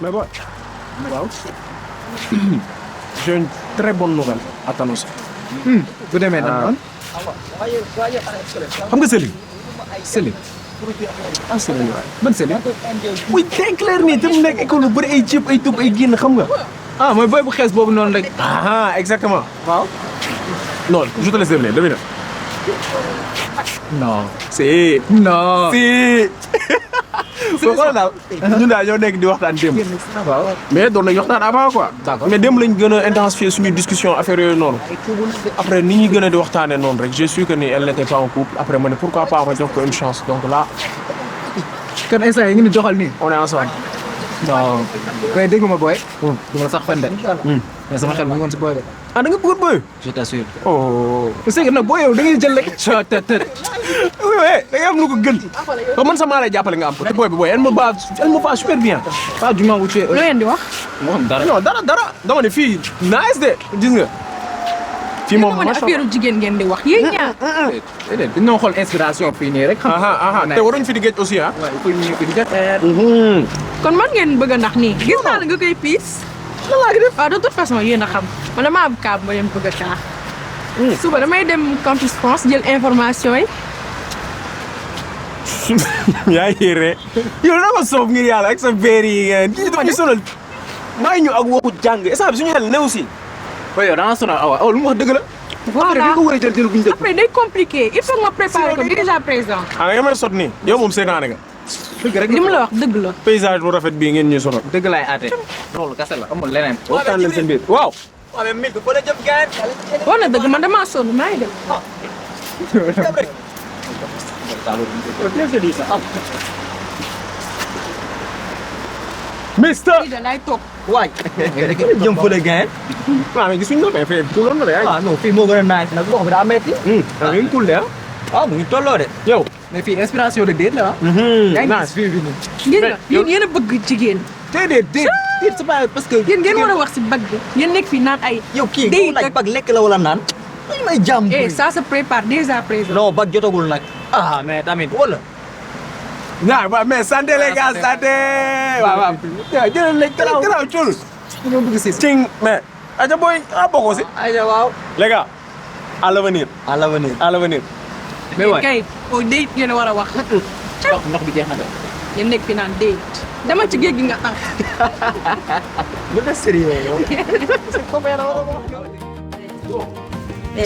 Mais bon, waaw. J'ai une très bonne nouvelle à t'annoncer. bu demee nag man. xam nga Céline. Céline. ah Céline waay. ban Céline. muy très clair nii te mu nekk école bu bëri ay ceeb ay tub ay génn xam nga. ah mooy boy bu xees boobu noonu rek. ah exactement. waaw. non je te laisse deviner devine. non. si. non. si. soo xool daal ñun daal ñoo nekk di waxtaan démb. waaw. mais doon nañu waxtaan avant quoi. D'accord. mais démb lañ gën a intensifier suñu discussion affaire yooyu noonu. après ni ñuy gën a di waxtaanee noonu rek j'ai su que ni elle n'était pas en couple après ma ne pourquoi pas ma jox ko une chance donc là kon instant yi ngi ni doxal nii. on est ensemble. non. mais dégg ma booy. du ma sax fen de. mais sama xel mu ngi woon si booy de. ah da nga bëggoon bëgg. je t'assure. oh. c'est que nag booy yow da ngay jël rek. oui oui da ngay am lu ko gën. ba man sama lay jàppale nga am ko te booy bi booy elle me va super bien. pas du moins wuute. lu leen di wax. moom dara. non dara dama ne fii nice de gis nga. fii moom macha affaire jigéen ngeen di wax yéen ñaar. déedéet dañoo xool inspiration fii nii rek. te waruñ fi di géej aussi ah. waaw il faut ñu fi di def. kon man ngeen bëgg a ndax nii. gis naa la nga koy piis. lan laa def waaw de toute façon yéen a xam man damaa am kaa ma leen bëgg a kaa. suba damay dem campus France jël information yi. yaa ngi ree yow dama soob ngir yàlla ak sa verre yi ngeen di daf ñu sonal may ñu ak waxu jàng instant bi suñu xel ne aussi. waaye yow da nga sonal awa lu mu wax dëgg la. voilà après ko war a jël bu ñu dëgg. après day compliqué il faut que ma préparer ko déjà présent. ah nga may sot nii yow moom seetaane nga. dëgg rek li mu la wax dëgg la. paysage bu rafet bii ngeen ñuy sonal. dëgg laay aate. loolu kese la amul leneen. waxtaan leen seen biir waaw. wax na dëgg man damaa sonn maa ngi dem. mister. lii da laay toog. waay jëm fële gain. waaw mais gisuñ la mais fii kuuloon na de yaa ah non fii moo gën a nice nag gox bi daa metti. ngi ngi kuul de ah. ah mu ngi tolloo de. yow. mais fii inspiration de déet la ah. yaa ngi gis fii bi nii. gis nga yéen yéen a bëgg jigéen. déedéet c'est pas parce que. yéen ngeen war a wax si bag bi. yéen nekk fii naan ay. yow kii day ku laaj bag lekk la wala naan. dañu may jàmm. ça se prépare déjà présent. non bag jotagul nag. ah mais tamit wala. waaw mais santé les gars santé. waaw jëlal léegi garaaw cul. ñoo bëgg si. cing mais. aja booy bokkoo si. aywa waaw. les gars à l'avenir. à l'avenir. à l'avenir. mais waay kay o date ngeen a war a wax. ndox bi jeex na de. yéen nekk fi naan date. dama ci géej gi nga tax. bu dee sérieux yow.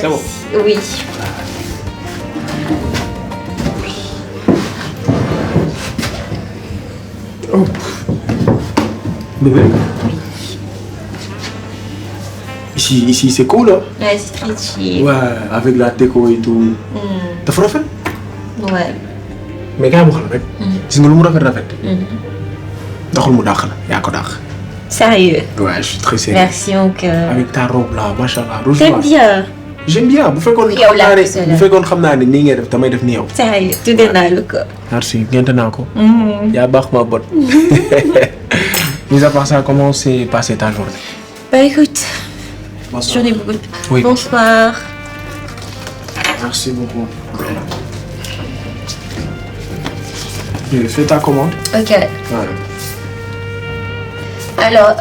C'est bon. Oui. Oh. Bébé. Ici c'est cool hein. Ouais, c'est très chill. Ouais, avec la déco et tout. Dafa rafet. Ouais. mais gars yi mu xam rek. gis nga lu mu rafet. doxul mu dàq la yaa ko dàq. Sérieux? Ouais, je suis très sérieux. Merci encore. Avec ta robe là, machallah. rouge T'aimes noir. bien? J'aime bien. Bu fekkoon yow laa ko bu fekkoon xam naa ne nii ngay def damay def ni yow. Sérieux, tuddee naa la ko. Merci, ngent naa ko. yaa baax ma bot. Mis à part ça, comment s'est passée ta journée? Bah écoute, Bonsoir. journée beaucoup. Oui. Bonsoir. Merci beaucoup. Fais ta commande. Ok. Ouais. Alors,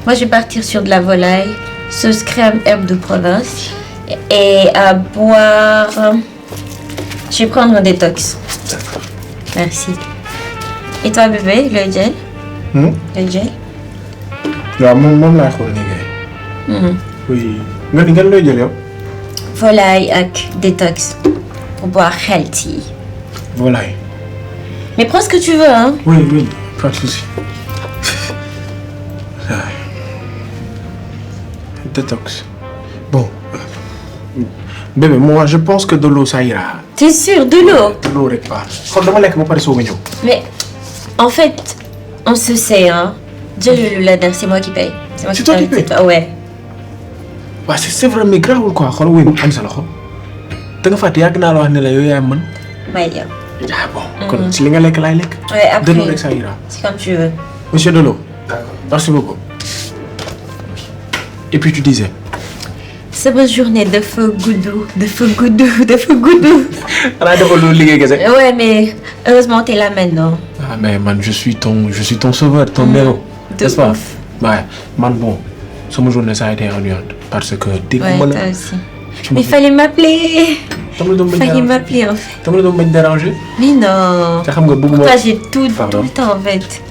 moi je vais partir sur de la volaille, sauce crème herbe de province et à boire. Je vais prendre un détox. D'accord. Merci. Et toi bébé, le gel? Le gel? waaw moom laay xool nii kay. oui nga looy jël yow. Volaille ak détox pour boire healthy. Volaille. Mais prends ce que tu veux, hein. Oui, pas de souci. Détox. Bon. Bébé, moi je pense que de l'eau ça ira. T'es sûr, de l'eau? De l'eau rek baax. Kon dama lekk ba pare soog a ñëw. Mais en fait, on se sait, hein. Dieu le ladin, c'est moi qui paye. C'est moi C'est qui toi qui t'invite, paye? c'est toi, ouais. waaw c'est vrai mais grawul quoi xool wuy am sa loxo. da nga fàtte yàgg naa la wax ne la yow yaa mën. May yow. Ah bon. Kon si li nga lekk laay lekk. Ouais, après. De l'eau rek ça ira. C'est comme tu veux. Monsieur Delo. D'accord. Merci beaucoup. Et puis tu disais. Sama journée dafa gudd. xanaa dafa lu liggéey kese. Ouais, mais heureusement t'es là maintenant. Ah mais man je suis ton sauveur, ton héros. De N'est-ce pas? ouf. Ouais, man bon, sama journée ça a été ennuyante parce que dès que Ouais, ma toi la. aussi. Mais il fallait m'appeler. Dama la doon bañ Fallait déranger. m'appeler en fait. Dama la doon bañ déranger. Mais non. te xam nga bëgguma. Toi, j'ai tout Pardon. le temps en fait.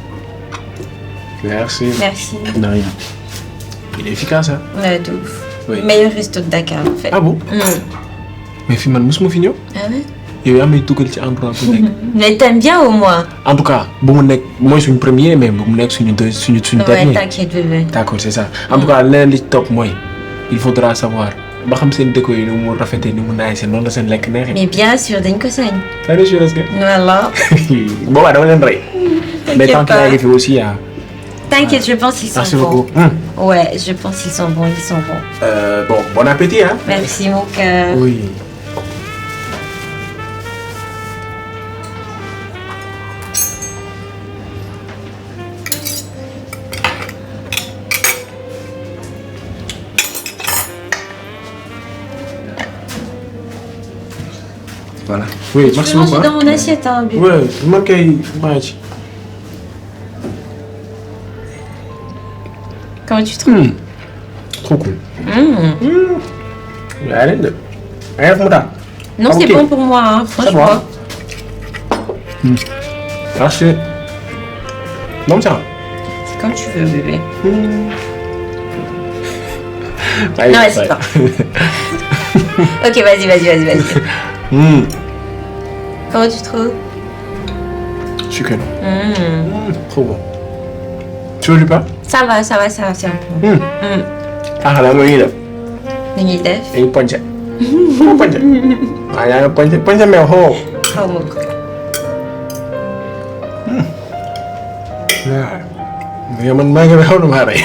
Merci. Merci. De rien. Il est efficace hein. Ouais, de ouf. Oui. Meilleur resto de Dakar en fait. Ah bon? Mais fii man mosuma fi ñëw. Ah ouais? yow yaa may dugal ci endroit bu nekk. Mais t'aimes bien au moins. En tout cas bu mu nekk mooy suñu premier mais bu mu nekk suñu Ouais, dernier. t'inquiète bébé. D'accord c'est ça. En tout cas leneen li ci topp mooy il faudra savoir ba xam seen déco yi ni mu rafetee ni mu naay seen noonu la seen lekk neexee. Mais bien sûr, dañ ko sañ. T'as des choses que. Voilà. boobaa dama leen rey. mais tant T'inquiète qu'il y a pas. aussi ah. T'inquiète, je pense qu'ils sont Merci bons. beaucoup. Ouais, je pense qu'ils sont bons, ils sont bons. Bon bon appétit hein. Merci mon cœur. Oui. Voilà. Oui, Tu merci peux manger beaucoup. dans mon assiette, hein, bébé. Ouais, man kay maa ci. Comment tu trouves? Trop cool. yaa leen de. ay def mu daal. Non, Ah, c'est ok. bon pour moi, hein, franchement. Merci. Moom sax. C'est comme tu veux, bébé. Bye, Non, bye. c'est pas. Ok, vas-y. Comment tu trouves? Sucré non. Trop bon. Tu veux du pain? Ça va, c'est un peu. Ah xanaa mooy ñuy def. Ni ñuy def. dañuy ponce. ponce. waaw yaa ngi ponce meew xoo. Xaw ma ko. waaw. mais man maa ngi xaw na maa rey.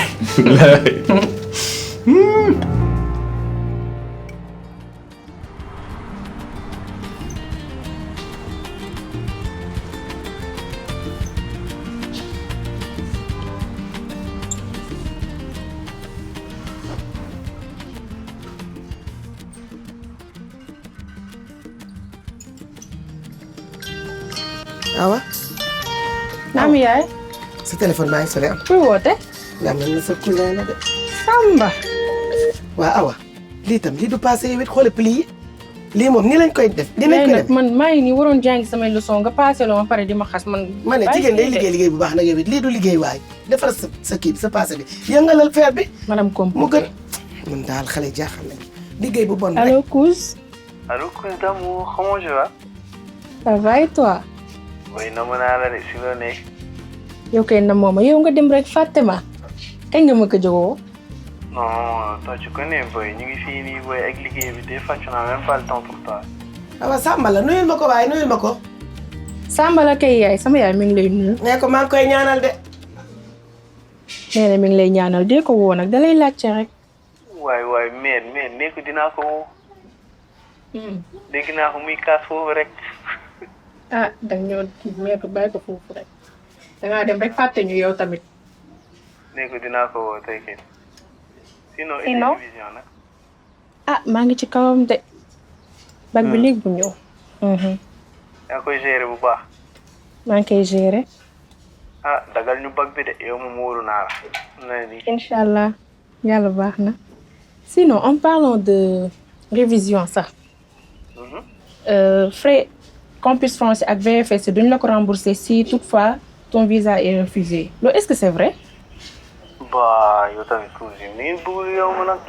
Awa naam yaay. sa téléphone baa ngi sonné am. kuy woote. yaa mel ni sa cousin la de. Samba. waa Awa lii tam lii du passé yow it xoole pli yi lii moom nii lañ koy def. dinañ koy def man maa ngi nii waroon jàngi samay leçon nga passé loo ma pare di ma xas man. ma ne jigéen day liggéey bu baax nag yow it lii du liggéey waay defar sa kii bi sa passé bi yëngalal fer bi madame Comp. mu gën. mun daal xale jaaxal nañu liggéey bu bon rek. Allô Kouz. Allô, cousin d'amour, comment je vais? Ça va et toi. Oui, namm naa la de si loo nekk. yow kay na mooma yow nga dem rek fàtte ma. kañ nga ma ko jógoo. Non, toi tu connais boy, ñu ngi fii nii boy ak liggéey bi des fois tu n'as même pas le temps pour toi. Awa Samba la nuyul ma ko waaye nuyul ma ko. Samba la kay yaay sama yaay mi ngi lay nuyu. nee ko maa ngi koy ñaanal de. nee na mi ngi lay ñaanal dee ko woo nag da lay laajte rek. waay mais nekk dinaa ko woo. dégg naa ko muy kaas foofu rek. ah danga ñëw meer ko bàyyi ko foofu rek. dangaa dem rek fàtte ñu yow tamit. nekk dinaa ko woo tey kay. sinon télévision nag. ah maa ngi ci kawam de. bag bi léegi bu ñëw. yaa koy gérer bu baax. maa ngi koy gérer. ah dagal ñu bag bi de yow moom wóoru naa la. incha allah yàlla baax na. sinon en parlant de révision sax. frais campus français ak VFS duñ la ko rembourser si toutefois ton visa est refusé loolu est-ce que c'est vrai. bah yow tamit cousine ni ngeen bëgg yow ma nag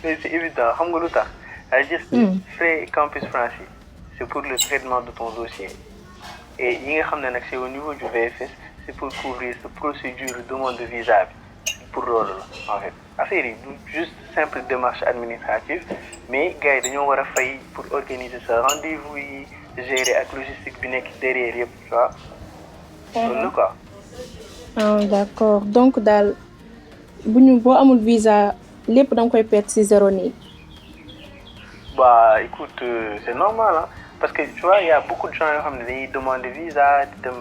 mais c'est évident xam nga lu tax. ay juste frais campus français c'est pour le traitement de ton dossier et yi nga xam ne nag c'est au niveau du VFS c'est pour couvrir sa procédure demande de visa bi pour loolu la en fait affaire yi du juste simple démarche administrative mais gars yi dañoo war a fay pour organiser sa rendez-vous yi gérer ak logistique bi nekk derrière yëpp tu vois. loolu la quoi. ah d'accord donc daal bu ñu boo amul visa lépp da nga koy perte ci zéro nii. bah écoute c'est normal hein parce que tu vois il y a beaucoup de gens yoo xam ne dañuy demander visa di dem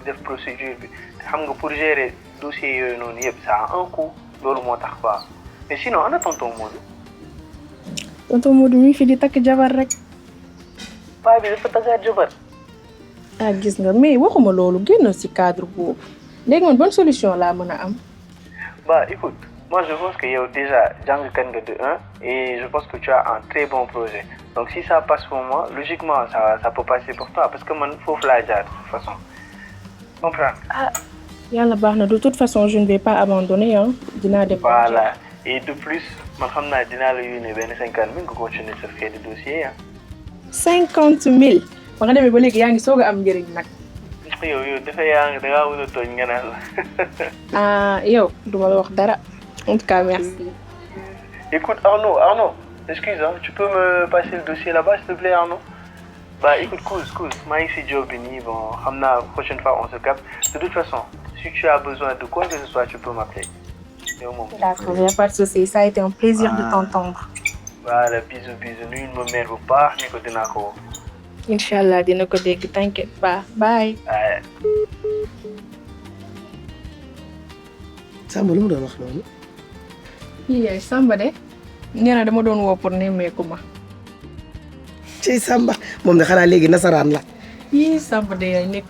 def procédure bi te xam nga pour gérer dossier yooyu noonu yëpp ça a un coût loolu moo tax quoi mais sinon ana tonton Modou. tonton Modou mi ngi fi di takk jabar rek. paa bi dafa takkaat jabar. ah gis nga mais waxuma loolu génn ci cadre boobu léegi man bonne solution laa mën a am. Bah écoute, moi je pense que yow déjà jàngkat nga de 1 et je pense que tu as un très bon projet. Donc si ça passe pour moi, logiquement ça peut passer pour toi parce que man foofu laa jaar de toute façon. Comprends? Ah yàlla baax na de toute façon je ne vais pas abandonner hein dinaa def. Voilà et de plus man xam naa dinaa la yónnee benn 50 000 nga continuer sa frais de dossier ah. 50 000 ba nga demee ba léegi yaa ngi soog a am njëriñ nag. yow dafa yaa ngi da ngaa wut a tooñ nga naan la. ah yow duma la wax dara en tout cas merci. Écoute Arnaud, excuse hein, tu peux me passer le dossier là-bas s'il te plaît Arnaud? Bah écoute, cool. Maa ngi si job bi nii bon xam naa prochaine fois on se capte. De toute façon, si tu as besoin de quoi que ce soit, tu peux m'appeler. Yow moom. D'accord, y a pas de souci, ça a été un plaisir de t'entendre. Voilà, bisous nuyul ma mère bu baax ne ko dinaa ko woo. Inch'Allah dina ko dégg t'inquiète pas bye. Samba lu mu doon wax noonu. yaay Samba de nee na dama doon woo pour nemmeeku ma. ci Samba moom de xanaa léegi nasaraan la. yii Samba de yaay nekk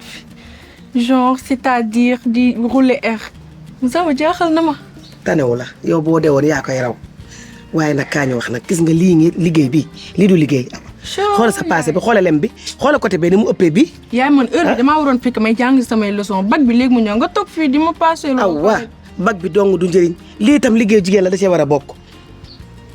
fi genre c'est-à-dire di rouler air Samba jaaxal na ma. tanewu la yow boo deewoon yaa koy raw waaye nag kaa ñu wax nag gis nga lii ngi liggéey bi lii du liggéey. xoolal sa passé bi xoolal lem bi xoolal côté bi ni mu ëppee bi. yaay man heure bi damaa waroon fekk may jàng samay leçon bac bi léegi mu ñëw nga toog fii di ma passé. waaw bac bi dong du njëriñ lii itam liggéeyu jigéen la da cee war a bokk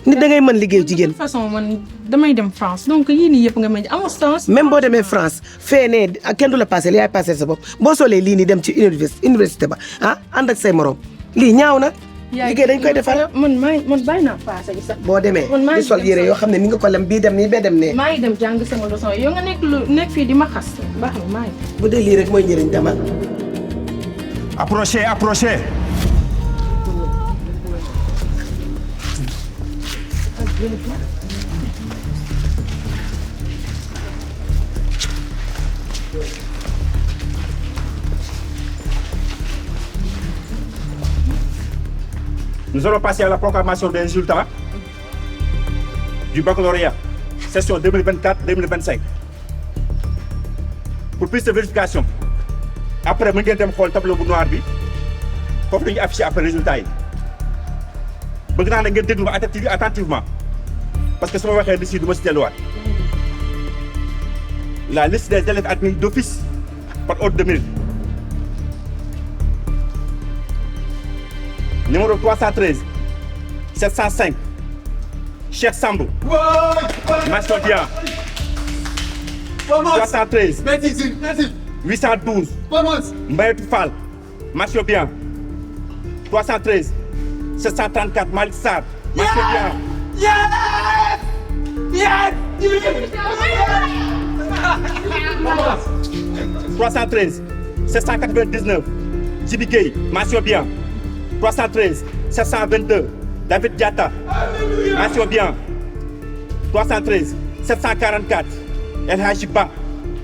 nit da ngay mën liggéeyu jigéen. de toute façon man damay dem France donc yii nii yëpp nga may amul sens. même boo demee France fee ne kenn du la passé li yaay passé sa bopp boo solee lii nii dem ci université ba ah ànd ak say morom lii ñaaw na. liggéey dañ koy defar man bàyyi naa passé gi sax. boo demee di sol yére yoo xam ne ni nga ko lem bii dem nii bee dem ne. maa ngi dem jàng sama leçon yow nga nekk fii di ma xas baax na maa ngi. bu dee lii rek mooy njëriñ dama. Approchez. Nous allons passer à la proclamation des résultats du baccalauréat, session 2024-2025. Pour plus de vérification, après mën ngeen dem xool tableau bu noir bi foofu dañuy affiché après résultat yi bëgg naa ne ngeen déglu ma attentivement parce que su ma waxee liste yi du ma si delluwaat. La liste des élèves admis d'office par ordre de mérite. Numéro 313 705 Cheikh Sambou. Mention bien. 313 812 Mbaye Fall. Mention bien. 313 734 Malick Sarr. Mention bien. 313 799 Djibi Gueye. Mention bien. 313 722 David Diatta. Mention bien. 313 744 El Hadji Ba.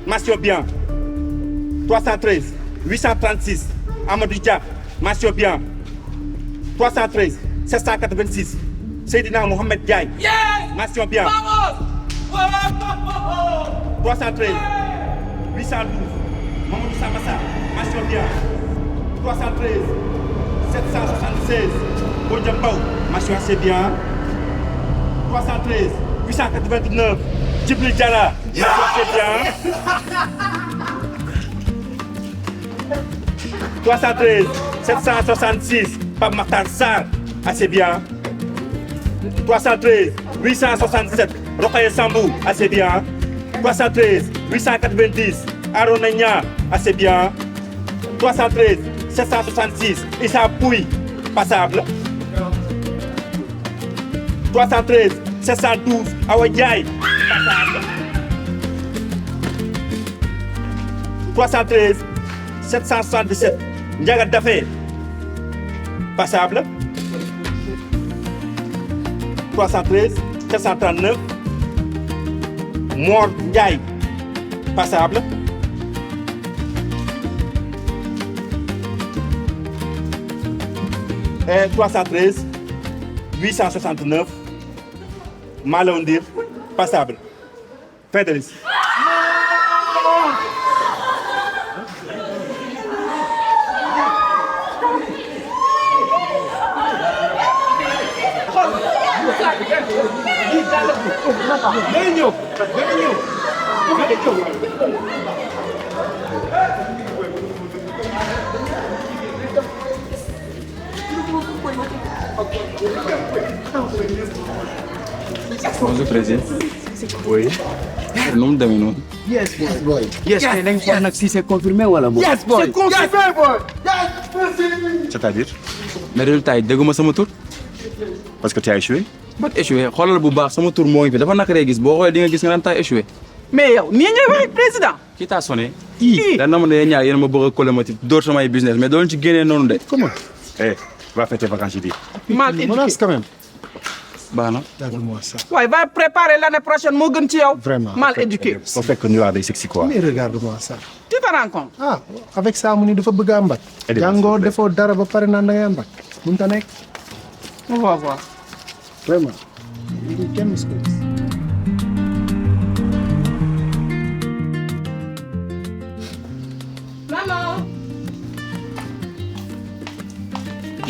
Mention bien. 313 836 Amadou Dia. Mention bien. 313 786 Seydina Mohamed Diaye. Mention bien. 313 812 Mamadou Samassa. Mention bien. 313 776 Bodja Mbaw. Mention assez bien. 313 889 Djibril Diarra. Mention assez bien. 313 766 Pape Makhtar Sarr. Assez bien. 313 867 Rokhaya Sambou. Assez bien. 313 890 Arona Nia. Assez bien. 313 766 Issa Pouy. Passable. 313 712 Awa Ndiaye. Passable. 313 777 Ndiaga Dafé. Passable. 313 739 Mor Ndiaye. Passable. Et 313 869 Malaw Ndir. Passable. Fin de liste. Bonjour président. Oui. nu mu demee noonu. Yes boy. Yes mais nañ xool nag si c'est confirmé wala boy. Yes boy. C'est confirmé boy. C'est-à-dire mais résultat yi dégguma sama tur. parce que tu as échoué. ban échoué xoolal bu baax sama tur moo ngi fi dafa naqaree gis boo xoolee di nga gis nga naan taa échoué. mais yow nii ngay wax président. kii taa sonné. kii dana ma ne yéen ñaar yéen ma bëgg a colomati door samay business mais doo leen ci génnee noonu de. Comment? Eh, va faire tes vacances, j'ai dit. mal éduqué quand même. baax na. Regarde-moi ça. waaye va préparer l'année prochaine moo gën ci yow. Vraiment. mal éduqué. Au fait que nous avons des sexy quoi. Mais regarde-moi ça. tu te rends compte. Ah, avec ça mu ni dafa bëgg a am bac. jàngoo defoo dara ba pare naan da ngay am bac. mënut a nekk. on va voir. Vraiment. lii kenn musu ko gis. Maman.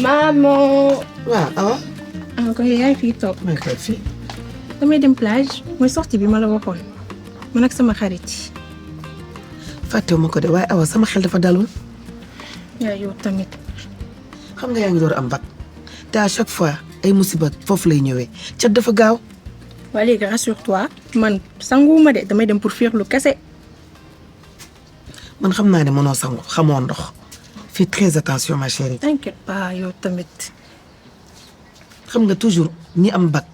Maman. waaw awa. kon yaay fii toog. maa ngi koy fii. damay dem plage mooy sortie bi ma la waxoon man ak sama xarit yi. fàttewu ma ko de waaye awa sama xel dafa dalul. yaa yow tamit. xam nga yaa ngi door am bac te à chaque fois ay musiba foofu lay ñëwee cat dafa gaaw. waa léegi rassure-toi man sanguwuma de damay dem pour féexlu kese. man xam naa ne mënoo sangu xamoo ndox fais très attention ma chérie. t'inquiète pas yow tamit. xam nga toujours ñi am bac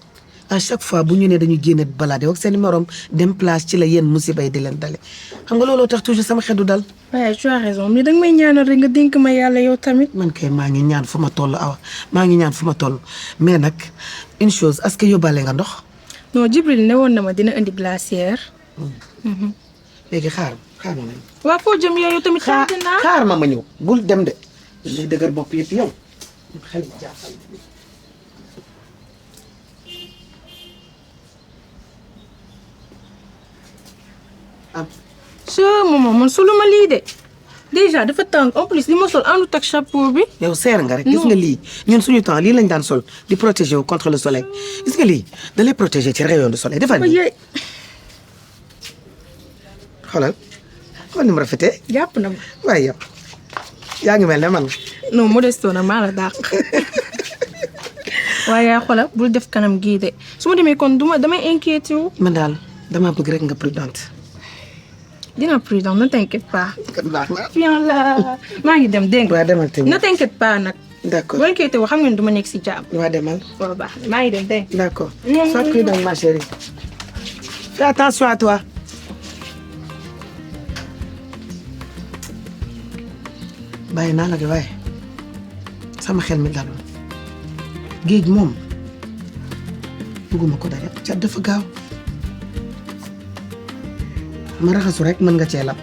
à chaque fois bu ñu ne dañu génne balade ak seen morom dem place ci la yenn musiba yi di leen dale xam nga looloo tax toujours sama xedu dal. waaye tu as raison mais danga may ñaanal rek nga dénk ma yàlla yow tamit. man kay maa ngi ñaan fu ma toll awa maa ngi ñaan fu ma toll mais nag une chose est-ce que yóbbaale nga ndox. non Jibril ne woon na ma dina indi glacière. léegi xaar ma ne. waa foo jëm yow tamit. xaar ma ñëw bul dem de. li dëgër bopp yëpp yow xel mi jaaxal. maman man soluma lii de déjà dafa tàng en plus li ma sol àndut ak chapeau bi. yow seer nga rek gis nga lii ñun suñu temps lii lañ daan sol di protéger wu contre le soleil gis nga lii da lay protéger ci rayon du soleil defal nii. xoolal xool ni mu rafetee. jàpp na ma. waaye yow yaa ngi mel ne man. non modesto na maa la dàq. waaye yaa xoolal bul def kanam gii de su ma demee kon damay inquiété wu. man daal damaa bëgg rek nga prudente. dina prudent ne t'inquiète pas. baax na. bien la maa ngi dem dégg nga. waa demal tamit. ne t'inquiète pas nag. d'accord boo inquiété wu xam nga ni du ma nekk si jàmm. waa demal. waaw baax na maa ngi dem dégg nga. d'accord. sois prudente ma chérie. fais attention à toi. bàyyi naa la de waaye sama xel mi dalul géej moom bëgguma ko dara cat dafa gaaw ma raxasu rek mën nga cee lab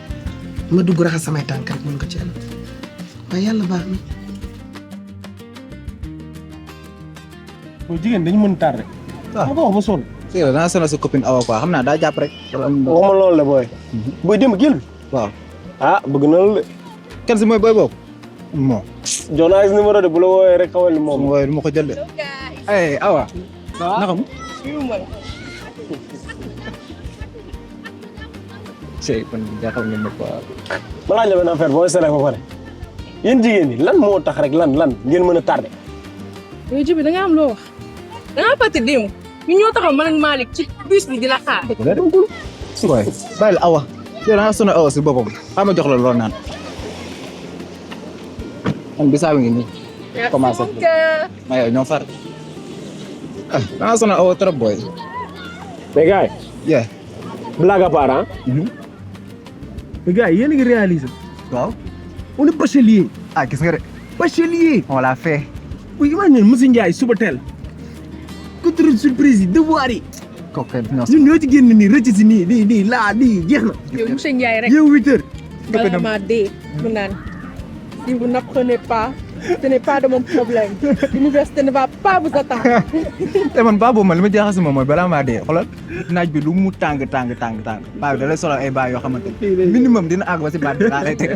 ma dugg raxas samay tànk rek mën nga cee lab waaye yàlla baax na. mooy jigéen dañu mën tardé. waaw ma ko wax ba sonn. c'est vrai danaa sonal sa copine Awa quoi xam naa daa jàpp rek. waxuma loolu la booy. booy dem gil bi. waaw. ah bëgg na la de. kenn si mooy booy boobu. bon. jox naa numéro de bu la woowee rek xawal ni moom. mu woowee du ma ko jël de. ay Awa. naka mu. c'est kon jaaxal ngeen ma quoi. ma laaj la benn affaire booy seetlee ba pare yéen jigéen ñi lan moo tax rek lan ngeen mën a tardé. yow Jibi da nga am loo wax da ngaa fàtte démb ñun ñoo taxaw man ak Malick ci bus bi di la xaar. su koy bàyyi la Awa. yow da nga sonal Awa si boppam xaaral ma jox la lool naan. man bisaawu ngi nii. commencé ma yow ñoo far. ah da nga sonal Awa trop booy. mais gars yi. yeah. blague à part ah. mais gars yi yéen a ngi réaliser. waaw. on est bachelier. ah gis nga de. bachelier. on l'a fait. oui imagine monsieur Ndiaye suba teel. contrôle surprise yi devoir yi. kooku kay ñoo ñun ñoo ci génn nii rëcc si nii laa jeex na. yow monsieur Ndiaye rek. yow 8 heures. bala maa dee mu naan si vous n'apprenez pas ce n'est pas de mon problème l'université ne va pas vous attendre. te man baa boobu man li ma jaaxal si moom mooy balaa maa dee xoolal naaj bi lu mu tàng baa bi da lay solal ay baa yoo xamante ne minimum dina àgg ba si baat bi laa lay teg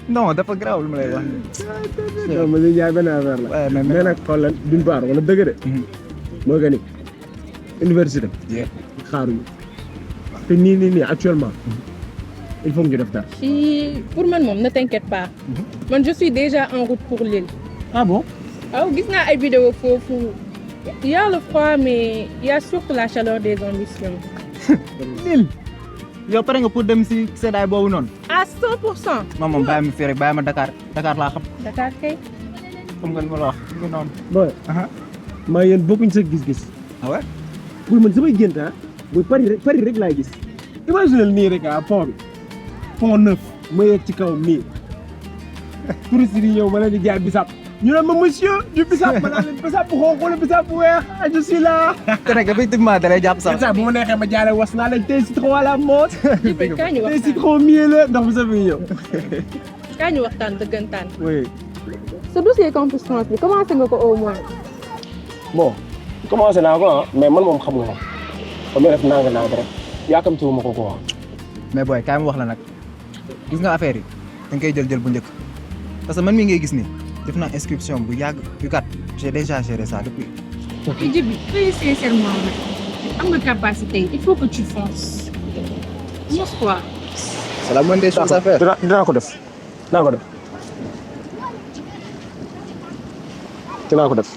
non dafa garaaw lu ma lay wax. non monsieur Ndiaye benn affaire la. waaye mais nag xoolal d'une part wala dëgg de. moo gën université xaaruñu te nii actuellement il faut que ñu def dara. Pour man moom ne t'inquiète pas. Man je suis déjà en route pour Lille. Ah bon? waaw gis naa ay vidéo foofu. Il y a le froid mais il y a surtout la chaleur des ambitions. Lille yow pare nga pour dem si seddaay boobu noonu. À 100%. moom bàyyi ma fii rek bàyyi ma Dakar laa xam. Dakar kay. xam nga li ma la wax nga noonu. Boy. maa yéen bokkuñ sa gis-gis. ah ouais. buy man samay gént buy Paris rek laay gis. imagine nii rek pont bi pont neuf ma yegg ci kaw mii touriste yi ñëw ma leen di jaay bisaab ñu ne ma monsieur du bisaab ma naan leen bisaab bu xonq wala bisaab bu weex je suis là. te nag effectivement da lay jàpp sax. bu ma neexee ma jaaree was naa leen tey citron à la mode. kaa ñu tey citron miel la ndax bu sa fi ñëw. kaa ñu waxtaan dëggantaan. oui. sa dossier campus France bi commencé nga ko au moins. bon commencé naa ko mais man moom xam nga ko ba may def nang rek yaakamtiwuma ko quoi. mais booy kaay ma wax la nag gis nga affaire yi da nga koy jël bu njëkk parce que man mii ngay gis nii def naa inscription bu yàgg yu gàtt j'ai déjà géré ça depuis. Djiby très sincèrement nag am nga capacité il faut que tu fonces. mos quoi. c'est la moindre des choses à faire. dinaa ko def dinaa ko def.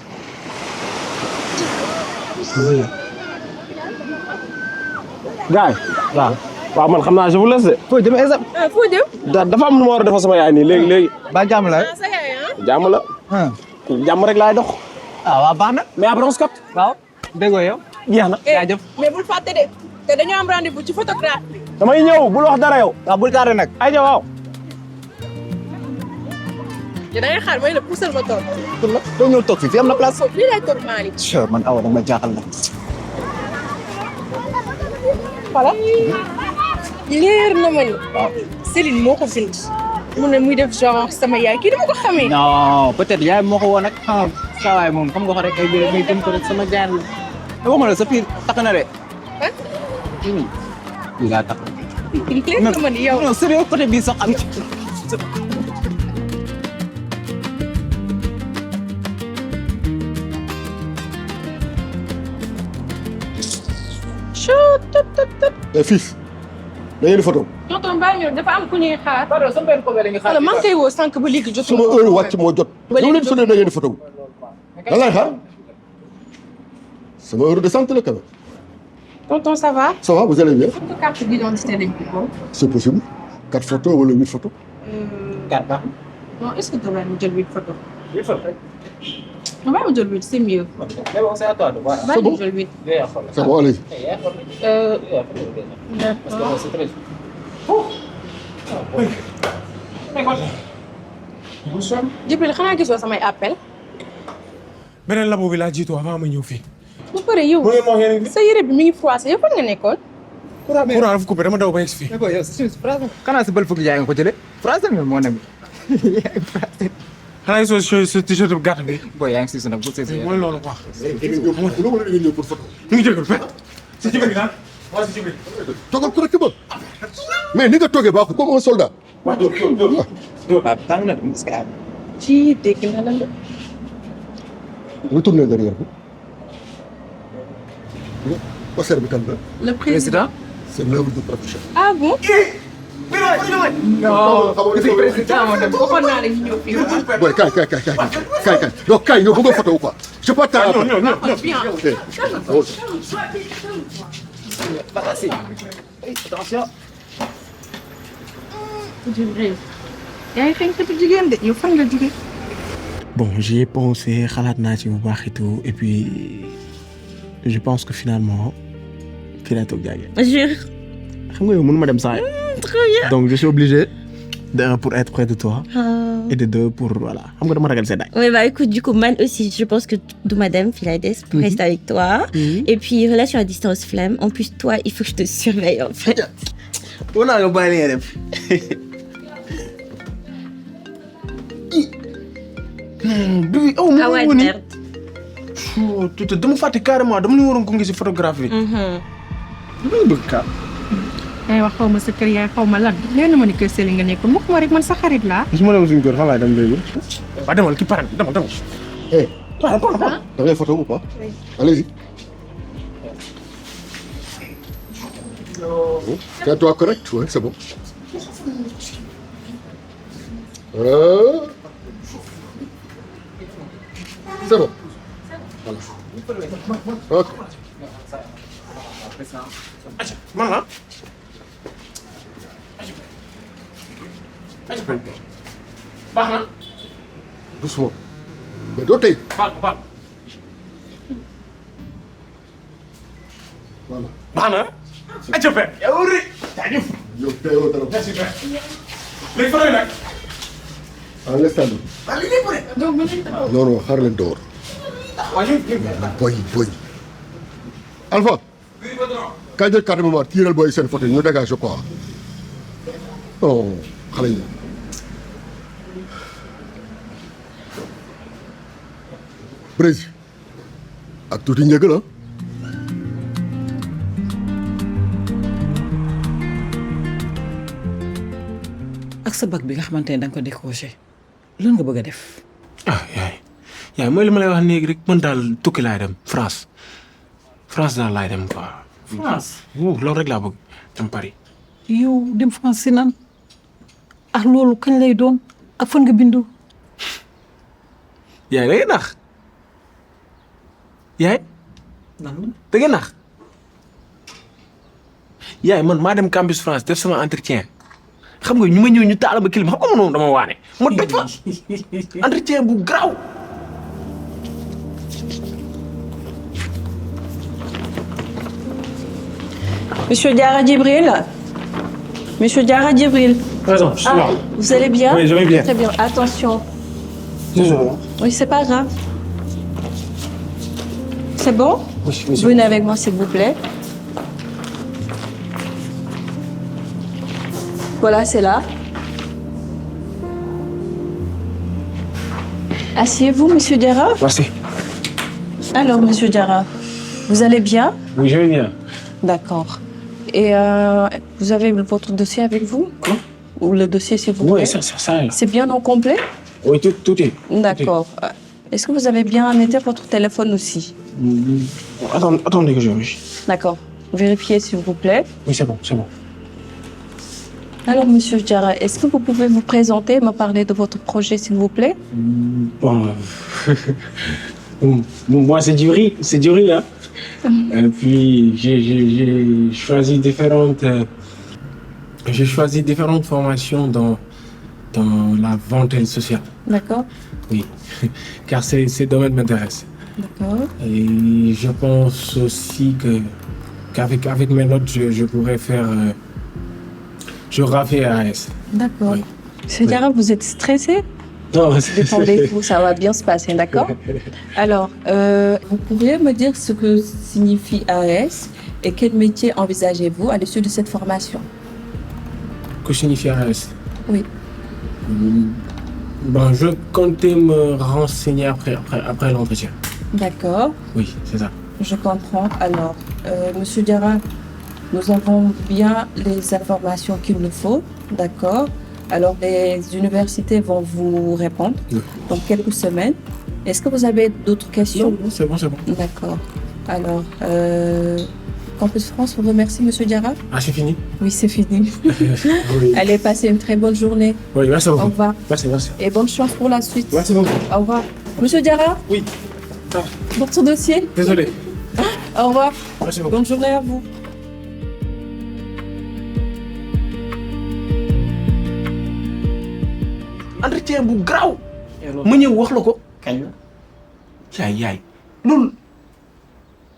gars yi waaw man xam naa je vous laisse de. foo jëm exam. foo jëm. dafa am lu ma war a defal sama yaay nii léegi. ba jàmm la. sa yaay jàmm la. jàmm rek laay dox. waaw baax na. mais après on se capte. waaw déggoo yow. jeex na. jaajëf. mais bul fàtte de te dañoo am rendez-vous ci photographe bi. damay ñëw bul wax dara yow. waaw bul tardé nag. ayca waaw. da ngay xaar mooy la puusal ma toog. doo ñëw toog fii am na place. fii laay toog Malick. man awa dama jaaxal la. voilà. leer na ma ni. waaw Céline moo ko bind. mu ne muy def genre sama yaay kii dama ko xamee. non peut-être yaay moo ko woon nag saa waay moom xam nga ko rek ay biir may jëm ko rek sama jaan la. te waxuma la sa piir takk na de. ah. lii laa takk. leer na ma ni yow. non sérieux côté bii sax am. fils da ngeen di photo. tonton Ba ñëw dafa am ku ñuy xaar. pardon sama benn copain la ñuy xaar. wala maa ngi koy woo sànq ba léegi jotuma. sama heure wàcc moo jot. ba léegi leen sonné da ngeen di photo. da ngay xaar sama heure de santé la quand même. tonton ça va. ça va vous allez bien. photo carte d'identité dañ ko. c'est possible 4 photos wala 8 photos. 4 baax. non est-ce que dama jël 8 photos. 8 photos. non bàyyi ma jël 8 c'est mieux. mais bon c'est à toi de voir. bàyyi ma jël 8. c'est bon allez-y. D'accord. Djibril xanaa gisoo samay appel. beneen labo bi laa jiitu avant ma ñëw fii. bu paree yow sa yére bi mi ngi froissé yow fan nga nekkoon. courant dafa coupé dama daw ba yegg si fii. yow xanaa si bël fukki jaay nga ko jëlee. français nga moo nekk. xanaa gisoo sa t-shirt bu gàtt bi. booy yaa ngi si nag bu seesee. mooy loolu quoi. ngeen ñëw pour photo. ñu ngi jégalu fekk. si Djibril daal wala si Djibril. toogal correctement mais ni nga toogee baaxul comme un soldat. waaw tàng na est-ce que ci dégg na la nga. retournez derrière vous. poster bi kan la. le président. c'est l'œuvre du professeur. ah bon. non waxoon naa la ñu ñëw fii. booy kaay donc kaay ñoo bëgg a photo ou quoi. je peux pas attention. Djibril. yaa ngi xëy na jigéen de yow fan nga jóge. bon j'y ai pensé xalaat naa ci bu baax et tout et puis je pense que finalement fii laa toog jaage. Jure. xam nga yow mënu ma dem saa Trop bien. donc je suis obligé de un pour être près de toi. Oh. et de deux pour voilà xam nga dama ragal seddaay. Ouais, bah écoute, du coup, man aussi, je pense que Madame Filades pour rester avec toi. Et puis, relation à distance, flemme. En plus, toi, il faut que je te surveille, en fait. on a nga bàyyi li nga def. Ah ouais, merde. dama fàtte carrément dama ñu waroon ko ngi si photographie. dama bëgg kaa. yaa wax xaw ma sa kër yaay xaw ma lan. nee na ma ni kër Seli nga nekk mukk ma rek man sa xarit laa. su ma demoon suñu kër xam nga dem léegi. waaw demal ki pare demal. da ngay photo ou pas. allez-y. Tiens-toi correct, ouais, c'est bon. C'est bon. Voilà. Ok. man la. baax na. Doucement. Mais doo tey. baax. Voilà. baax na. ayca père. yow rek. jaajëf. yow teewoo dara. merci père. léegi fa nag. En l'instant bi. waaw li ngeen bëre. Non non xaar leen door. waaw boy. Alpha. kaay jël carte mémoire tiiral booy seen photo ñu dégage quoi. Oh xale yi. Brésil. ak tuuti njëg la. ak sa bac bi nga xamante ne da nga ko décroché lan nga bëgg a def. ah yaay mooy li ma lay wax léegi rek man daal tukki laay dem France daal laay dem quoi. France. loolu rek laa bëgg dem Paris. yow dem France si nan ak loolu kañ lay doon ak fan nga bindu. yaay da ngay nax yaay. da ngay nax yaay man maa dem campus France def sama entretien xam nga ñu ma ñëw ñu taal ba kilim xam nga moom dama waane ma doj fa entretien bu garaaw. Monsieur Diarra Djibril. Monsieur Diarra Djibril. Présent, je suis là. Vous allez bien? Oui, je vais bien. Très bien. Attention. Désolé. Oui, c'est pas grave. C'est bon? Oui, monsieur. Venez avec moi, s'il vous plaît. Voilà, c'est là. Asseyez-vous, Monsieur Diarra. Merci. Alors, Monsieur Diarra, vous allez bien? Oui, je vais bien. D'accord. Et vous avez votre dossier avec vous? Quoi? Ou le dossier, s'il vous plaît? Oui, ça. C'est bien au complet? Oui, tout est. D'accord. Est-ce que vous avez bien noté votre téléphone aussi? Attendez que je vérifie. D'accord. Vérifiez, s'il vous plaît. Oui, c'est bon. Alors, Monsieur Diarra, est-ce que vous pouvez vous présenter, me parler de votre projet, s'il vous plaît? Bon, moi, c'est du riz, hein. Et puis, j'ai choisi différentes formations dans la vente sociale. D'accord. Oui, car ces domaines m'intéressent. D'accord. Et je pense aussi qu'avec mes notes, je pourrais faire... je refais AS. D'accord. Oui. Monsieur Diarra, vous êtes stressé? Non, détendez-vous, ça va bien se passer, d'accord? Alors, vous pourriez me dire ce que signifie AS et quel métier envisagez-vous à l'issue de cette formation? Que signifie AS? Oui. Bon, je comptais me renseigner après l'entretien. D'accord. Oui, c'est ça. Je comprends. Alors, Monsieur Diarra, nous avons bien les informations qu'il nous faut, d'accord? Alors, les universités vont vous répondre dans quelques semaines. Est-ce que vous avez d'autres questions? Non, c'est bon. D'accord. Alors, Campus France vous remercie, Monsieur Diarra. Ah, c'est fini? Oui, c'est fini. Oui. Allez, passez une très bonne journée. Oui, merci beaucoup. Au revoir. Merci. Et bonne chance pour la suite. Merci beaucoup. Au revoir. Monsieur Diarra? Oui. Votre dossier? Désolé. Au revoir. Merci beaucoup. Bonne journée à vous. entretien bu garaaw. ma ñëw wax la ko. kañ la. yaay loolu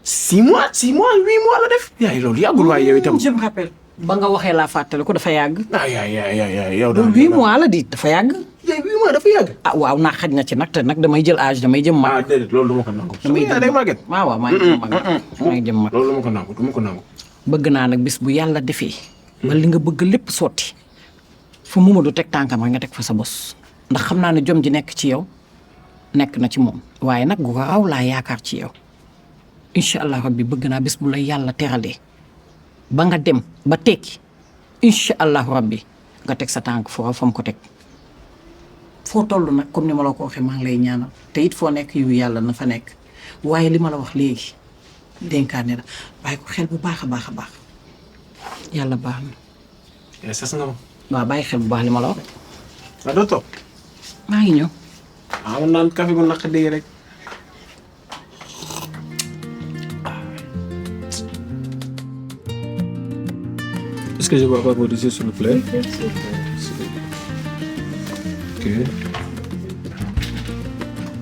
6 mois 8 mois la def. yaay loolu yàggul waaye yow itam. je me rappelle. ba nga waxee laa fàttali ko dafa yàgg. yaay yow loolu 8 mois la di dafa yàgg. yaay 8 mois dafa yàgg. ah waaw naa xaj na ci nag te nag damay jël âge damay jëm mag. déedéet loolu duma ko nangu. damay jëm day màgget. waaw maa ngi jëm mag maa ngi jëm mag. loolu duma ko nangu. bëgg naa nag bis bu yàlla defee. ba li nga bëgg lépp sotti. fu Momadou teg tànkam rek nga teg fa sa bos. ndax xam naa ne jom ji nekk ci yow nekk na ci moom waaye nag gu ko raw laa yaakaar ci yow incha allah rabbi bëgg naa bis bu la yàlla teralee ba nga dem ba tekki incha allah rabbi nga teg sa tànk foo fa mu ko teg foo toll nag comme ni ma la ko waxee maa ngi lay ñaanal te it foo nekk yu yàlla na fa nekk waaye li ma la wax léegi dénkaane la bàyyi ko xel bu baax a baax a baax yàlla baax na. yaa sas nga ma. waaw bàyyi xel bu baax li ma la wax. waaw doo toog. maa ngi ñëw. waaw man naan café gu naqadi rek. Est-ce que je peux avoir vos dossiers, s'il vous plaît? Ok.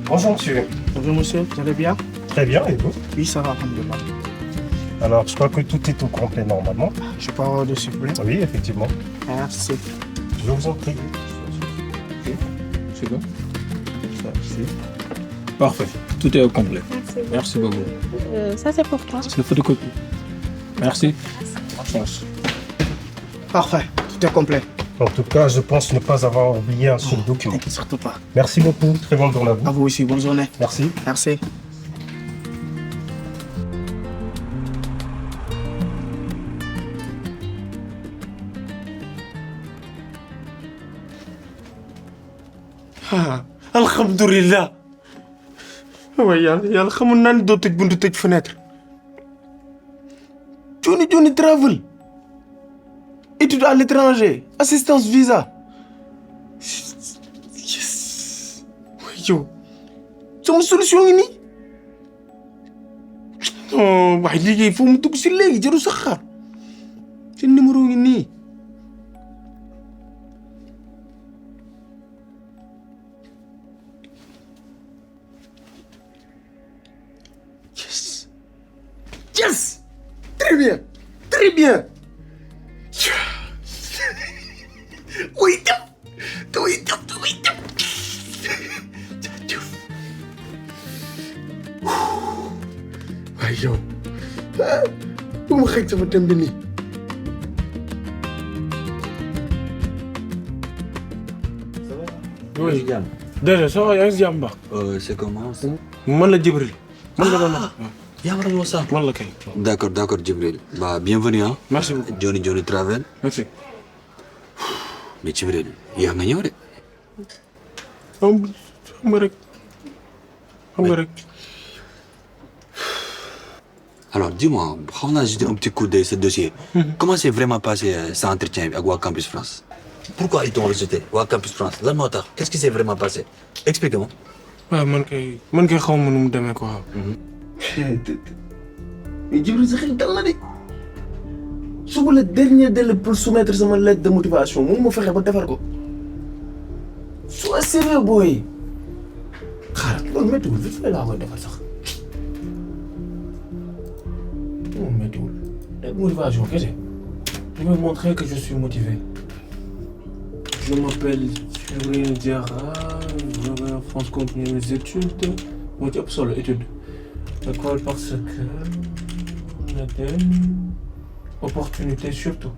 Bonjour monsieur. Bonjour monsieur, vous allez bien? Très bien, et vous? Oui, ça va, alhamdoulilah. Alors, je crois que tout est au complet normalement. Je peux avoir dossier, s'il vous plaît? Oui, effectivement. Merci. Je vous en prie. Ok, c'est bon. Ça, c'est... Parfait, tout est au complet. Merci beaucoup. Ça, c'est pour toi. C'est le photocopie. Merci. Bonne chance. Parfait, tout est complet. En tout cas, je pense ne pas avoir oublié un seul document. T'inquiète surtout pas. Merci beaucoup. Très bonne journée à vous. À vous aussi, bonne journée. Merci. Merci. alhamdulilah. waaye yàlla xamul naa ne doo tëj buntu tëj fenêtre. Johnny Travel. Études à l'étranger. Assistance visa. Yes. waaye yow sama solution ngi nii. non waaye liggéey foo mu dugg si léegi jarul sax xaar. seen numéro ngi nii. Yes! Très bien! Très bien! Oui, waaye yow bu ma xëy sama dem bi nii. oui déedéet ça va yaa ngi si jàmm baax. C'est comment ça? man la Jibril. man la doon wax. yaa war a ñëw sax. man la kay. D'accord Djibril. Bah bienvenue hein. Merci beaucoup. Johnny Travel. Merci. Mais Djibril yaa nga ñëw de. xam nga rek. Alors dis-moi xaw naa jeter un petit coup d'œil ce dossier. Comment s'est vraiment passé cet entretien bi ak waa Campus France? Pourquoi ils t'ont rejeté waa Campus France lan moo tax qu'est-ce qui s'est vraiment passé? Explique-moi. waaw man kay xaw ma nu mu demee quoi. mais Djibril sa xel dal na de suba le dernier délai pour soumettre sama lettre de motivation mun ma fexe ba defar ko. sois sérieux booy. xaaral loolu méttiwul vite fait laa koy defar sax. non méttiwul. lettre de motivation kese. je vais montrer que je suis motivé. je m'appelle Djibril Diarra. je vais en France continuer mes études. moo ci ëpp solo étude. École parce que on a des opportunités surtout.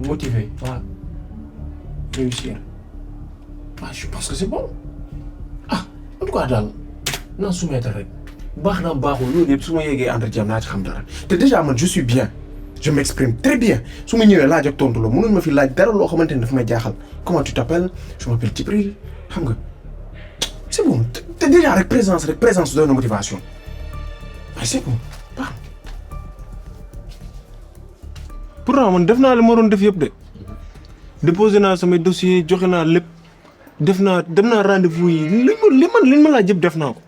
Motivé, voilà. Réussir. Ah, je pense que c'est bon. Ah, en tout cas daal naa soumettre rek. baax na baaxul loolu yëpp su ma yeggee entretien naa ci xam dara. te déjà man je suis bien. je m'exprime très bien. su ma ñëwee laaj ak tontu la mënuñ ma fi laaj dara loo xamante ni daf may jaaxal. comment tu t'appelles? je m'appelle Djibril xam nga. c'est bon te déjà rek présence doy na motivation. waaye c'est bon baax na. pourtant man def naa li ma doon def yëpp de. déposé naa samay dossier joxe naa lépp. dem naa rendez-vous yi li ma laaj yëpp def naa ko.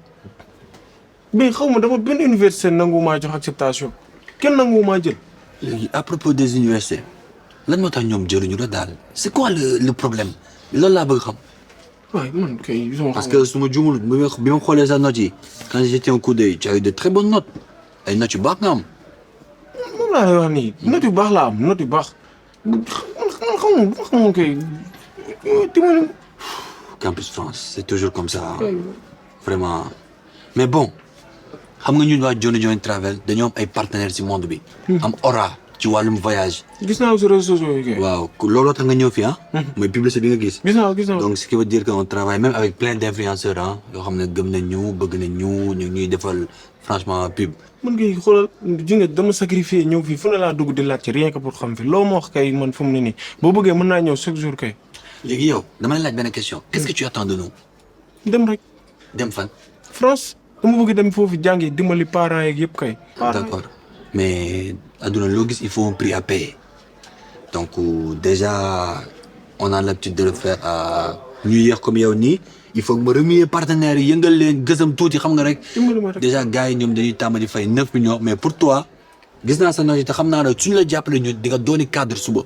mais xaw ma dama benn université nangu maa jox acceptation. kenn nangu maa jël. léegi à propos des universités lan moo tax ñoom jëluñu la daal c'est quoi le problème loolu laa bëgg xam. waaye man kay parce que su ma juumul bi ma xoolee sa notes yi quand j'ai jeté un coup d'œil tu as eu de très bonnes notes ay notes yu baax nga am. moom laa lay wax nii notes yu baax laa am notes yu baax man xam nga kay Campus France c'est toujours comme ça vraiment mais bon xam nga ñun waa Johnny Travel dañoo am ay partenaires ci monde bi. am aura ci wàllum voyage. gis naa ko sur réseaux sociaux yi kay. waaw looloo tax nga ñëw fii ah. mooy publicité bi nga gis. gis naa donc ce qui veut dire que on travaille même avec plein d'influenceurs ah yoo xam ne gëm nañ ñu bëgg nañ ñu ñuy defal franchement pub. man kay xoolal ji nga dama sacrifier ñëw fii fu ne laa dugg di laajte rien que pour xam fi loo ma wax kay man fu mu ne nii boo bëggee mën naa ñëw chaque jour kay. léegi yow dama la laaj benn question qu'est-ce que tu attends de nous. dem rek. dem fan. France dama bëgg dem foofu jàngi dimbali parents yeeg yëpp kay. d'accord mais aduna loo gis il faut un prix à payer donc déjà on a l'habitude de le faire à New Year comme yow nii il faut que ma remuer partenaires yi yëngal leen gësam tuuti xam nga rek déjà gars yi ñoom dañuy tàmm di fay 9 millions mais pour toi gis naa sa note te xam naa ne suñu la jàppale ñu di nga dooni cadre suba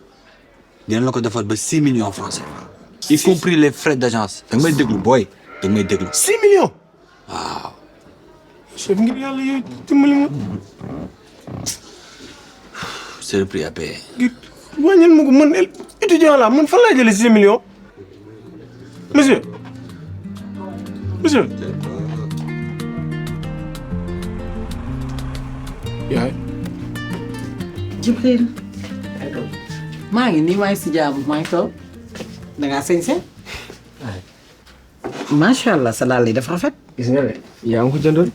dinañ la ko defal ba 6 millions francs CFA y compris les frais d'agence da nga may déglu booy da nga may déglu 6 millions waaw chef ngir yàlla yow dimbali ma c'est le prix à payer wàññil ma ko man étudiant la man fan laa jëlee 6 millions monsieur yaay Jibril maa ngi nii maa ngi si jaamu maa ngi toog dangaa sañse macha allah sa daal yi dafa rafet. gis nga de yaa ngi ko jëndoon.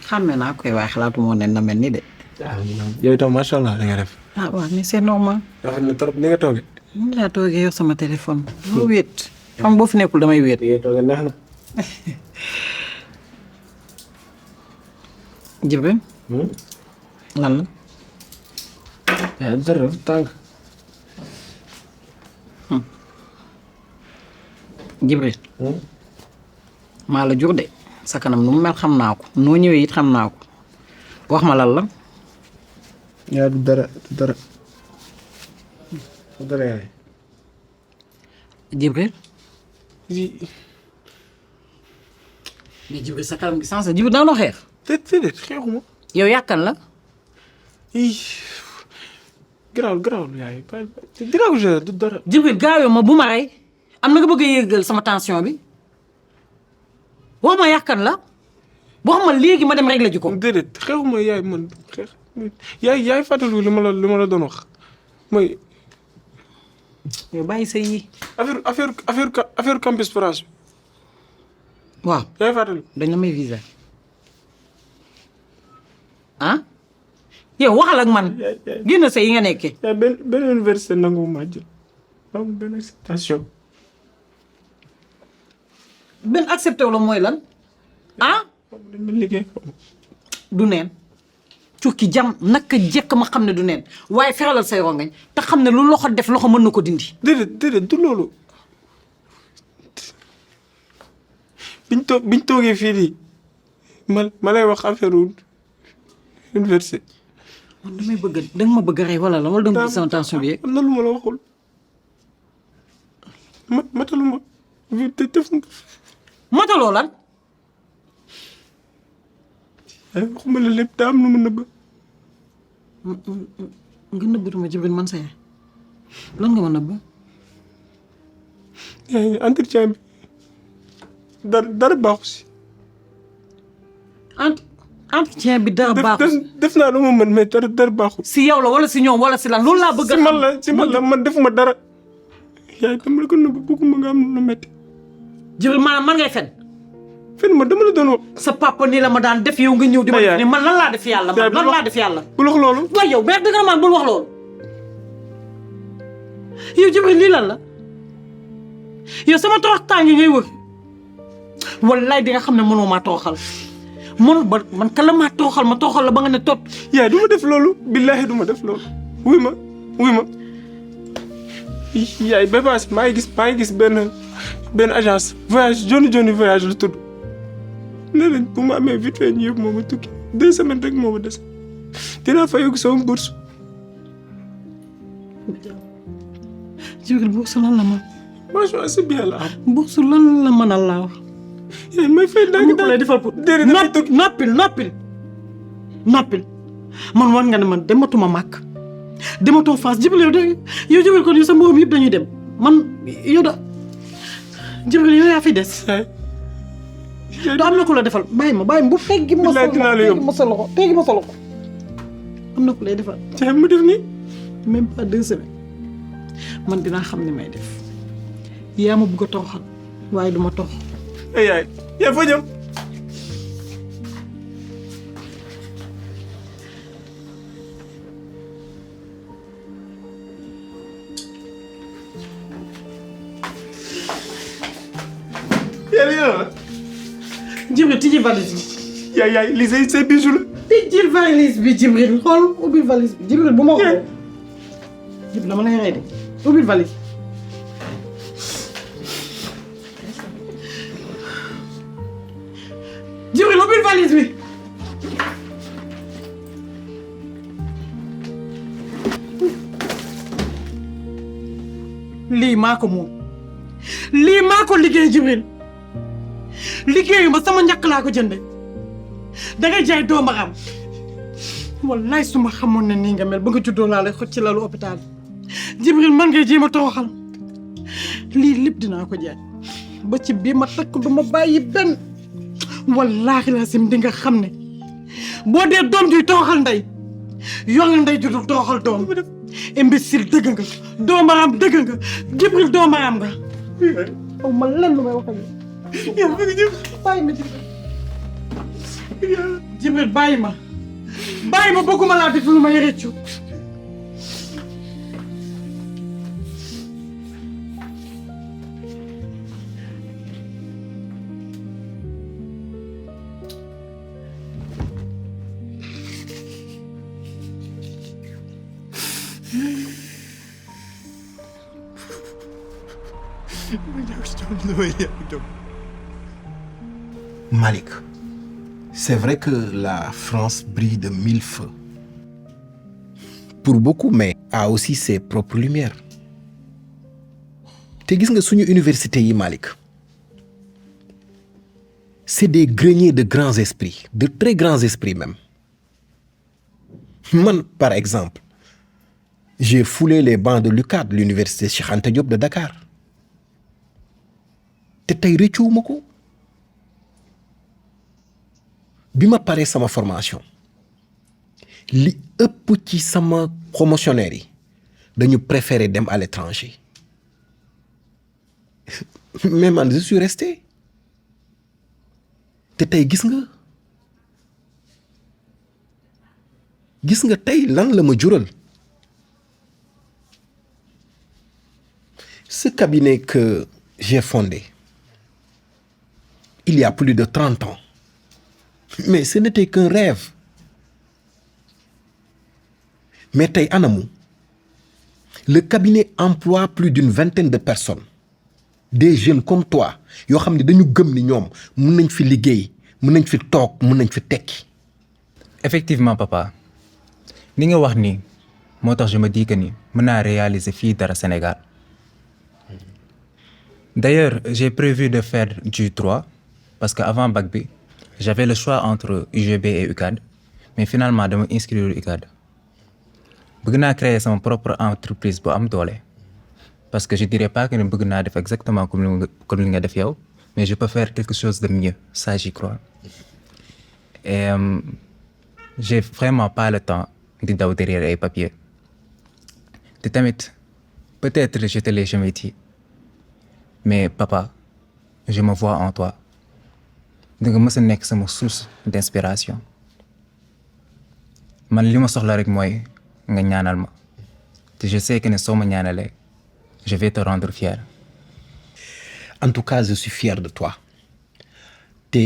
xàmme naa koy waaye xalaatu moo ne na mel ni de. yow itam macha allah da nga def. ah waaw mais c'est normal. rafet na trop ni nga toogee. ni laa toogee yor sama téléphone. boo wéet xam boo fi nekkul damay wéet. li ngay toogee neex na. Jibril. lan la. yaa dara tàng. Jibril. maa la jur de sa kanam nu mu mel xam naa ko noo ñëwee it xam naa ko wax ma lan la. yaa du dara du dara du dara yaay. Jibril. mais Jibril sa kanam gi sens la Jibril daanoo xeex. déedéet xeexuma. yow yàkkan la. garaawul yaay garaawul du dara. Jibril gaawee ma bu ma rey am na nga bëgg a yëgal sama tension bi wax ma yàkkan la wax ma léegi ma dem régler ji ko. déedéet xeexuma yaay man xeex yaay fàttaliku li ma la doon wax mooy. yow bàyyi sa yi. affaire campus France. waaw yaay fàttaliku. dañ la may visa. ah yow waxal ak man génn sa yi nga nekkee. yaay benn université nangu ma jël am benn acceptation. benn accepté wala mooy lan ah. du neen cukki jam naka jekk ma xam ne du neen waaye feralal say rongañ te xam ne lu loxo def loxo mën na ko dindi. déedéet du loolu biñ toogee fii nii ma lay wax affaire université. man damay bëgg danga ma bëgg a rey wala la wala danga bëgg sama tension bi yeeg. am na lu ma la waxul mataluma def. mataloo lan. ay waxuma la lépp daa am lu ma nëbb. nga nëbbatu ma Jibril man sa yaay lan nga ma nëbb. entretien bi dara baaxu si. entretien bi dara baaxu si. def naa lu ma mën mais dara baaxu. si yow la wala si ñoom wala si lan loolu laa bëgg a. si man la man defuma dara. yaay dama la ko nëbb bëgguma nga am lu metti. Jibril maanaam man ngay fen. fen ma dama la doon wax. sa papa nii la ma daan def yow nga ñëw di ma def ni man lan laa def yàlla man lan laa def yàlla. bul wax loolu. waaye yow mais dëgg na man bul wax loolu. yow Jibril lii lan la yow sama torox tàngi ngay wër wallaay di nga xam ne mënoo maa toroxal mënu ba man ka la maa toroxal ma toroxal la ba nga ne tot. yaay du ma def loolu billaahi du ma def loolu wuy ma yaay ba paase maa ngi gis benn agence voyage Johnny voyage la tudd nee nañ bu ma amee vite fait ñu yëpp moo ma tukki 2 semaines rek moo ma des dinaa fa yóbbu sama bourse. Jibril bourse lan la man. franchement c'est bien là. bourse lan la mën a laa wax. yaay may fay dang lay defal pour noppil man war nga ne man dematuma màkk dematoo France Jibril yow Jibril kon yow sa mborom yëpp dañuy dem man yow da Jibril yow yaa fi des. du am na ku la defal bàyyi ma bu teggi ma sa loxo am na ku lay defal. jaay mu def nii. même pas 2 semaines man dinaa xam ni may def yaa ma bëgg a toroxal waaye du ma torox. yaay foo jëm. Jibril tijji valise bi. yaay lii say bijoux la. tijjil valise bi Jibril xool ubbil valise bi Jibril bu ma ko Jibril dama lay rey de ubbil valise Jibril ubbil valise bi lii maa ko moom lii maa ko liggéey Jibril liggéeyu ma sama ñàkk laa ko jënde dangay jaay doomaram wallaay su ma xamoon ne nii nga mel ba nga juddoo laa lay xoj ci lalu hôpital Jibril man ngay jéem a toroxal lii lépp dinaa ko jaay ba ci bii ma takk du ma bàyyi benn wallaahi laa sim di nga xam ne boo dee doom juy toroxal ndey yor nga ndey ju dul toroxal doom imbécile dëgg nga doomaram dëgg nga Jibril doomaram nga aw ma lenn lu may wax ak yow bàyyi ma Jibril bàyyi ma bëgguma laa def lu may rëccu Malik, c'est vrai que la France brille de mille feux. Pour beaucoup, mais a aussi ses propres lumières. Te gis nga suñu université yi Malik, c'est des greniers de grands esprits, de très grands esprits même. Man, par exemple, j'ai foulé les bancs de l'UCAD, l'université Cheikh Anta Diop de Dakar. Te tey rëccuwuma ko. Bi ma paree sama formation li ëpp ci sama promotionnaire yi dañu préféré dem à l'étranger mais man je suis resté te tey gis nga tey lan la ma jural ce cabinet que j'ai fondé il y a plus de 30 ans. Mais ce n'était qu'un rêve. Mais tey anamu le cabinet emploie plus d'une vingtaine de personnes des jeunes comme toi yoo xam ne dañu gëm ni ñoom mën nañ fi liggéey mën nañ fi toog mën nañ fi tekki. Effectivement papa ni nga wax nii moo tax je me dis que ni mën naa réaliser fii dara Sénégal. D'ailleurs j'ai prévu de faire du droit parce que avant bac bi j'avais le choix entre UGB et UCAD, mais finalement dama inscrire UCAD. Bëgg naa créer sama propre entreprise bu am doole parce que je dirais pas que ne bëgg naa def exactement comme li nga def yow, mais je peux faire quelque chose de mieux, ça j'y crois. Et j'ai vraiment pas le temps di daw derrière ay papiers. Te tamit peut-être je te l'ai jamais dit, mais papa, je me vois en toi. Da nga mës a nekk sama source d'inspiration man li ma soxla rek mooy nga ñaanal ma te je sais que ne soo ma ñaanalee je vais te rendre fier. En tout cas je suis fier de toi te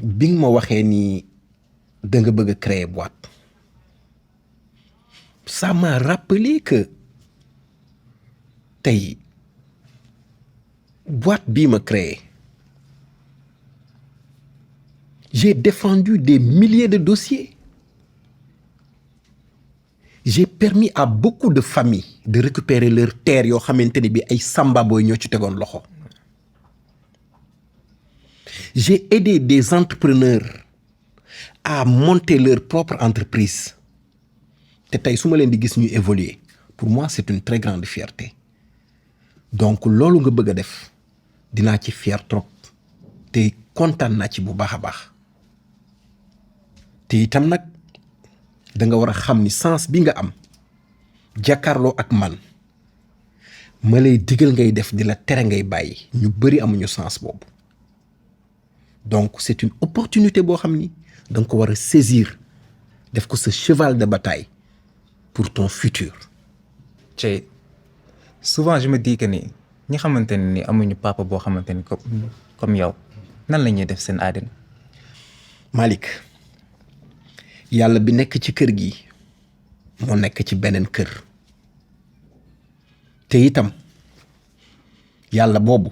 bi nga ma waxee ni da nga bëgg a créer boîte ça m'a rappelé que tey boîte bii ma créé j'ai défendu des milliers de dossiers. J'ai permis à beaucoup de familles de récupérer leurs terres yoo xamante ne bi ay samba booy ñoo ci tegoon loxo. J'ai aidé des entrepreneurs à monter leur propre entreprise. Te tey su ma leen di gis ñu évoluer pour moi c'est une très grande fierté. Donc loolu nga bëgg a def dinaa ci fier trop te kontaan naa ci bu baax a baax. te itam nag da nga war a xam ni sens bi nga am jàkkaarloo ak man ma lay digal ngay def di la tere ngay bàyyi ñu bëri amuñu sens boobu donc c'est une opportunité boo xam ni da nga ko war a saisir def ko sa cheval de bataille pour ton futur. Tchè souvent je me dis que ni ñi xamante ne ni amuñu papa boo xamante ni comme yow nan la ñuy def seen àddina. Malik yàlla bi nekk ci kër gi moo nekk ci beneen kër te itam yàlla boobu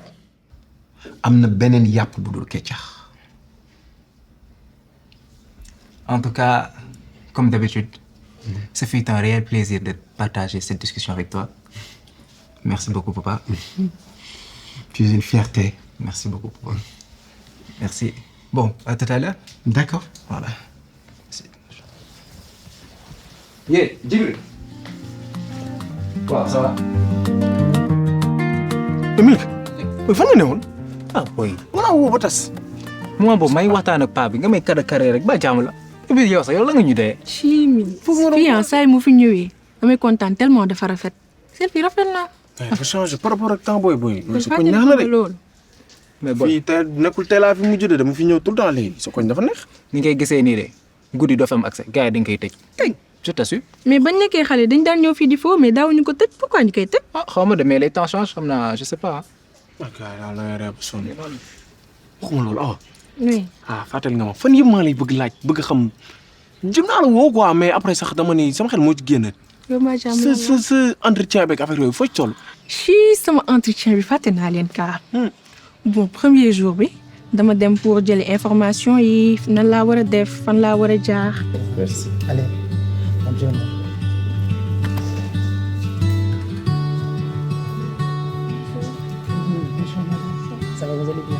am na beneen yàpp bu dul keccax. En tout cas, comme d'habitude, ce fut un réel plaisir de partager cette discussion avec toi. Merci beaucoup, papa. Tu es une fierté. Merci beaucoup, papa. Merci. Bon, à tout à l'heure. D'accord. Voilà. Yeah, Djibril. Waaw ça va. Emile. Boy fan nga newoon. Ah boy. Wala woo ba tas. Moment boobu may waxtaan ak paa bi nga may kàddu carré rek ba jàmm la. Et puis yow sax yow la nga ñu dee. Chimie. Fii saa yi mu fi ñëwee damay kontaan tellement dafa rafet. Selfie rafet na. dafa changé par rapport ak temps booy. Dafa sa koñ neex na de. loolu. mais boy fii tey nekkul tey laa fi mujj de dama fi ñëw tout le temps léegi sa koñ dafa neex. ni ngay gisee nii de guddi doo fi am accès gars yi dañ koy tëj. tëj je t'assure. mais bañ nekkee xale dañ daan ñëw fii di foo mais daawuñu ko tëj pourquoi ñu koy tëj. ah xaw ma de mais les temps changent xam naa je sais pas. ok daal la ngay reeb sonn waxuma loolu ah. oui. fàttali nga ma fan yëpp maa lay bëgg laaj bëgg xam jëm naa la woo quoi mais après sax dama ni sama xel moo ci génn. yow maa jàmm sa entretien beeg affaire yooyu foo ci toll. ci sama entretien bi fàtte naa leen kaa. bon premier jour bi dama dem pour jëli information yi nan laa war a def fan laa war a jaar. merci. allez bonne journée. Ça va, vous allez bien.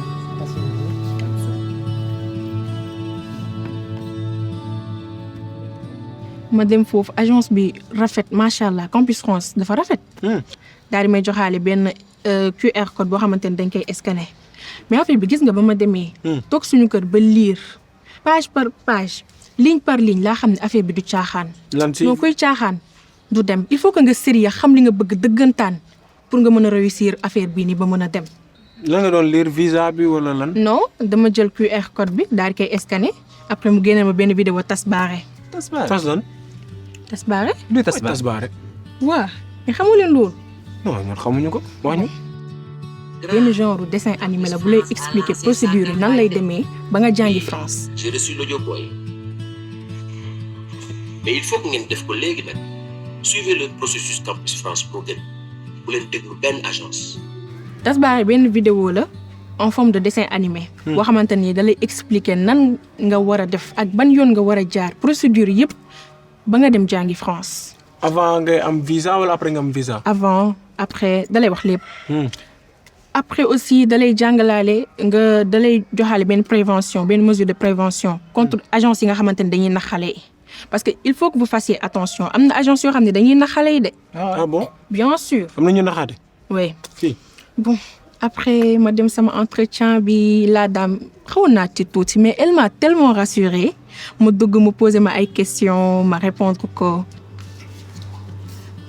ma dem foofu agence bi rafet macha allah Campus France dafa rafet. daal di may joxaale benn QR code boo xamante ne dañ koy scanner mais affaire bi gis nga ba ma demee. toog suñu kër ba lire page par page ligne par ligne laa xam ne affaire bi du caaxaan. lan si noo koy caaxaan du dem il faut que nga sérieux xam li nga bëgg dëggantaan pour nga mën a réussir affaire bii nii ba mën a dem. lan nga doon lire visa bi wala lan. non dama jël QR code bi daal di koy scanner après mu génne ma benn vidéo tas baare. tas baare tas lan. tas baare. du tas baare tas baare. waa mais xamu leen loolu. non ñun xamuñu ko wax ñu. benn genre dessin animé la bu lay expliquer procédure yi nan lay demee ba nga jàngi France. j'ai reçu l'audio boy mais il faut que ngeen def ko léegi nag suivez le processus Campus France moo gën bu leen déglu benn agence. tas baare benn vidéo la en forme de dessin animé. boo xamante ni da lay expliquer nan nga war a def ak ban yoon nga war a jaar procédure yëpp ba nga dem jàngi France. avant ngay am visa wala après nga am visa. avant après da lay wax lépp. après aussi da lay jàngalaale nga da lay joxaale benn prévention benn mesure de prévention contre agence yi nga xamante ni dañuy nax xale yi parce que il faut que vous fassiez attention am na agence yoo xam ne dañuy nax xale yi de. ah bon. bien sûr. am na ñu naxaate. oui. fii. bon après ma dem sama entretien bi la dame xawoon naa ci tuuti mais elle m'a tellement rassurée mu dugg mu poser ma ay questions ma répondre ko.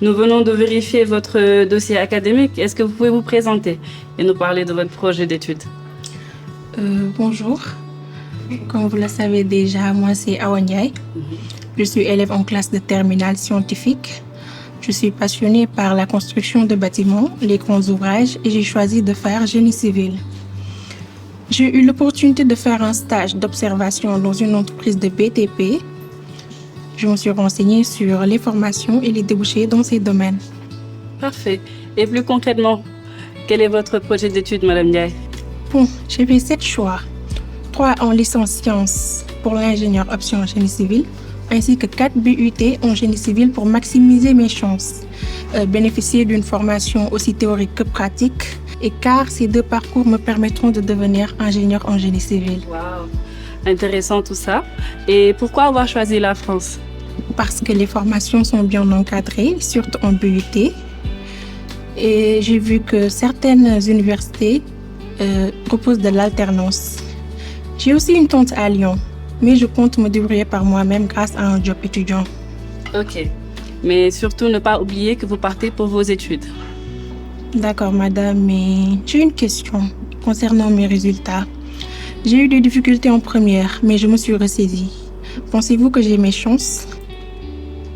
Nous venons de vérifier votre dossier académique. Est-ce que vous pouvez vous présenter et nous parler de votre projet d'études? Bonjour. Comme vous le savez déjà, moi c'est Awa Ndiaye. Je suis élève en classe de terminale scientifique. Je suis passionnée par la construction de bâtiments, les grands ouvrages et j'ai choisi de faire génie civil. J'ai eu l'opportunité de faire un stage d'observation dans une entreprise de BTP. Je me suis renseignée sur les formations et les débouchés dans ces domaines. Parfait. Et plus concrètement, quel est votre projet d'études, Madame Ndiaye? Bon, j'ai fait 7 choix. 3 en licence sciences pour l'ingénieur option génie civil, ainsi que 4 BUT en génie civil pour maximiser mes chances. Bénéficier d'une formation aussi théorique que pratique, et car ces 2 parcours me permettront de devenir ingénieur en génie civil. Wow, intéressant tout ça. Et pourquoi avoir choisi la France? Parce que les formations sont bien encadrées, surtout en BUT. Et j'ai vu que certaines universités proposent de l'alternance. J'ai aussi une tante à Lyon, mais je compte me débrouiller par moi-même grâce à un job étudiant. Ok. Mais surtout ne pas oublier que vous partez pour vos études. D'accord, madame, mais j'ai une question concernant mes résultats. J'ai eu des difficultés en première, mais je me suis ressaisie. Pensez-vous que j'ai mes chances?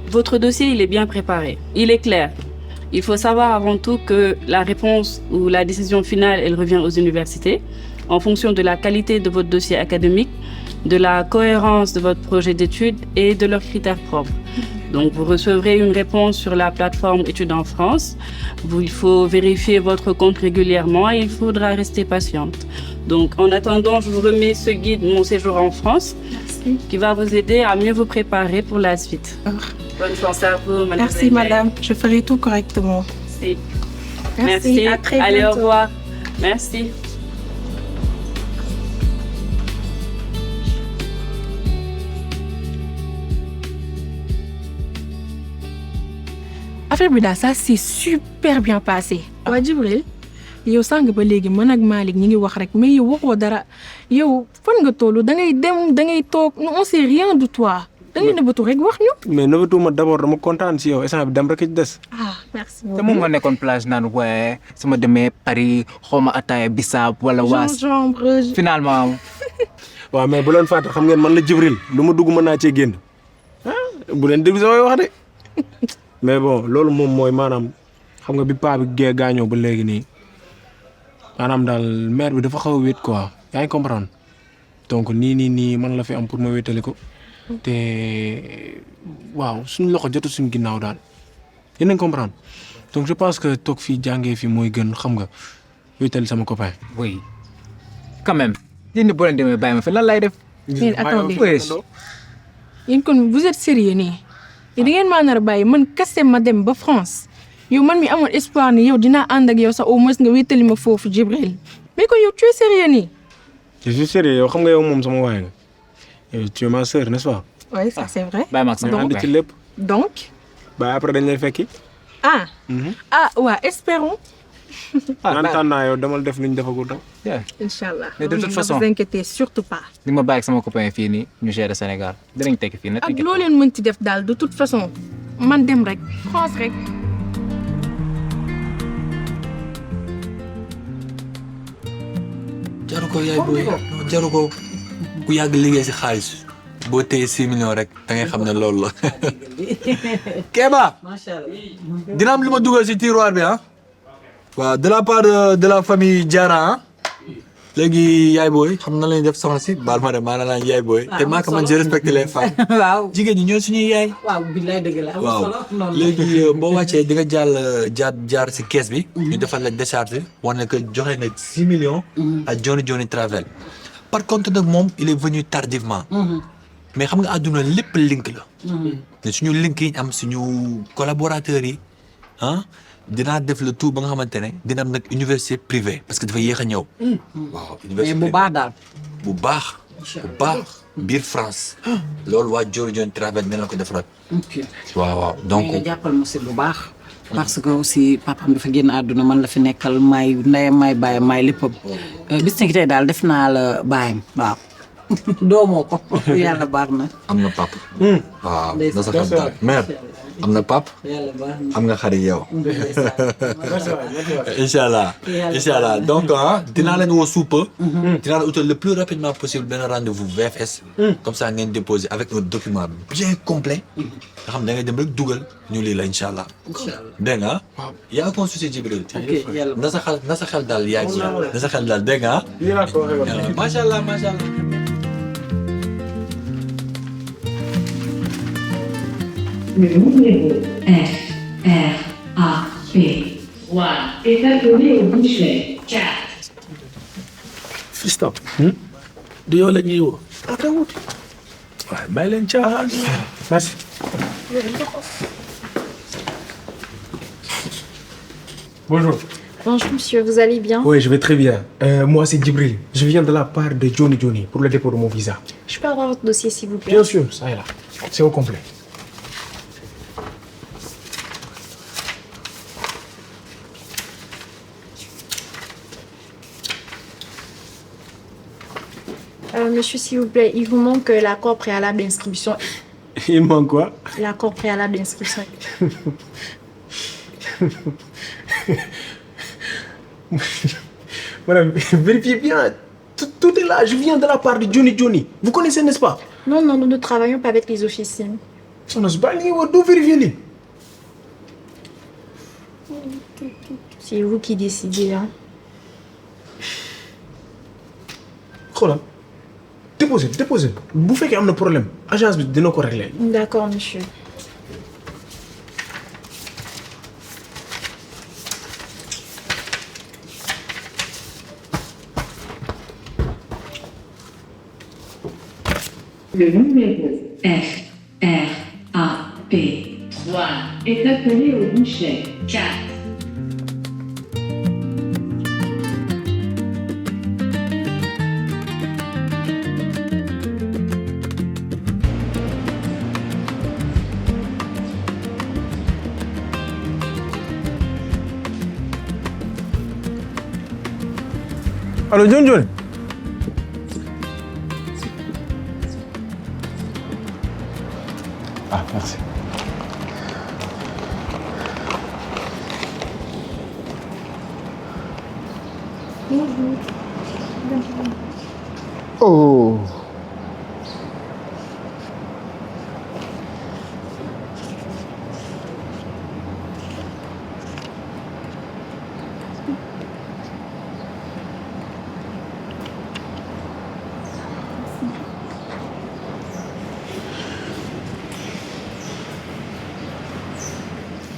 Votre dossier, il est bien préparé. Il est clair. Il faut savoir avant tout que la réponse ou la décision finale, elle revient aux universités. En fonction de la qualité de votre dossier académique, de la cohérence de votre projet d'études et de leurs critères propres. Donc, vous recevrez une réponse sur la plateforme Études en France. Il faut vérifier votre compte régulièrement et il faudra rester patiente. Donc, en attendant, je vous remets ce guide Mon séjour en France qui va vous aider à mieux vous préparer pour la suite. Bonne chance à vous, madame. Merci, madame. Je ferai tout correctement. Merci. Merci. À très Allez, au bientôt. revoir. Merci. affaire bi daal ça s'est super bien passé. waa Djibril yow sànq ba léegi man ak Malick ñi ngi wax rek mais yow waxoo dara yow fan nga toll da ngay dem da ngay toog on sait rien de toi da ngay nëbbatu rek wax ñu. mais nëbbatuuma d'abord dama kontaan si yow instant bi dem rek ci des. ah merci te moom nga nekkoon plage naan waaye su ma demee Paris xaw ma ataaya bisaab wala waas. finalement. waaw mais bu leen fàtte xam ngeen man la Djibril lu ma dugg mën naa cee génn bu leen déglu samay wax de. mais bon loolu moom mooy maanaam xam nga bi paa bi gaañoo ba léegi nii maanaam daal mère bi dafa xaw a wéet quoi yaa ngi comprendre donc nii man la fi am pour ma wéetali ko te waaw suñu loxo jotu suñu ginnaaw daal yéen a ngi comprendre donc je pense que toog fii jàngee fii mooy gën xam nga wéetali sama copain. oui quand même. yéen boo leen demee bàyyi ma fi lan lay def. mais attendez yéen kon vous êtes sérieux nii. da ngeen maa nar a bàyyi man kese ma dem ba France yow man mi amoon espoir ni yow dinaa ànd ak yow sax au moins nga wéetali ma foofu Djibril mais ko yow tu es sérieux nii. je suis sérieux yow xam nga yow moom sama waay nga yow tu es ma sœur n'est-ce pas. oui ça c'est vrai. bàyyi ma ak sama ànd ci lépp. donc. ba après dañ lay fekki. waa espérons. naan naa yow demal def li ñu defagul tam. Inch'Allah. mais de toute façon ne vous inquiétez surtout pas. ni ma bàyyi ak sama copain fii nii ñu gérer Sénégal dinañ tekki fii. ak loo leen mën ci def daal de toute façon man dem rek France rek. jaru ko yaay booy jaru ko ku yàgg liggéey si xaalis boo téye 6 millions rek da ngay xam ne loolu la. Kéba. macha allah. dina am lu ma dugal si tiroir bi ah. waaw de la part de la famille Diarra ah. léegi yaay booy xam na la ñuy def soxna si baal ma de maanaam naan yaay booy. te maa ko man je respecte les femmes. waaw jigéen ñi ñoo suñuy yaay. waaw billaay dëgg la. waaw léegi boo wàccee di nga jaar si kees bi. ñu defal la décharge wane que joxe na 6 millions. à Johnny Travel. par contre nag moom il est venu tardivement. mais xam nga àdduna lépp link la. te suñu link yi ñu am suñu collaborateurs yi ah. dinaa def le tout ba nga xamante ne dina am nag université privée parce que dafa yéex a ñëw. waaw université mais bu baax daal. bu baax biir France. loolu waa Johnny Travel dina la ko defaraat. ok waaw donc nga jàppal ma si bu baax. parce que aussi papaam dafa génn àdduna man la fi nekkal maay ndeyam maay baayam maay léppam. bis ni ki tey daal def naa la baayam waaw. doomoo ko yàlla baax na. am na pap waaw na sa xam daal mère am na pap am nga xarit yow. incha allah donc dinaa leen woo suupa. dinaa la utal le plus rapidement possible benn rendez-vous VFS. comme ça ngeen déposer avec un document bien complet. nga xam da ngay dem rek dugal ñu lii la incha allah. dégg nga yaa ko souci Djibril. na sa xel daal yaa ngi na sa xel daal dégg nga macha allah. Le numéro RRAP est appelé au guichet 4. Fiston. du yow la ñuy woo. waaye bàyyi leen caaxaan. merci. Bonjour. Bonjour monsieur, vous allez bien? Oui, je vais très bien. Moi, c'est Djibril. Je viens de la part de Johnny pour le dépôt de mon visa. Je peux avoir votre dossier s'il vous plaît? Bien sûr, ça est là. C'est au complet. Monsieur, s'il vous plaît, il vous manque l'accord préalable d'inscription. Il manque quoi? L'accord préalable d'inscription. Madame, vérifiez bien. Tout est là. Je viens de la part de Johnny. Vous connaissez, n'est-ce pas? Non, nous ne travaillons pas avec les officines. Ça ne se passe pas. D'où vérifiez-les? C'est vous qui décidez. Hein. Voilà. déposez. Bu fekkee am na problème agence bi dina ko régler. D'accord, monsieur. Le numéro RRAP3 est appelé au guichet 4. Allô, John. Ah, merci. Bonjour. Oh.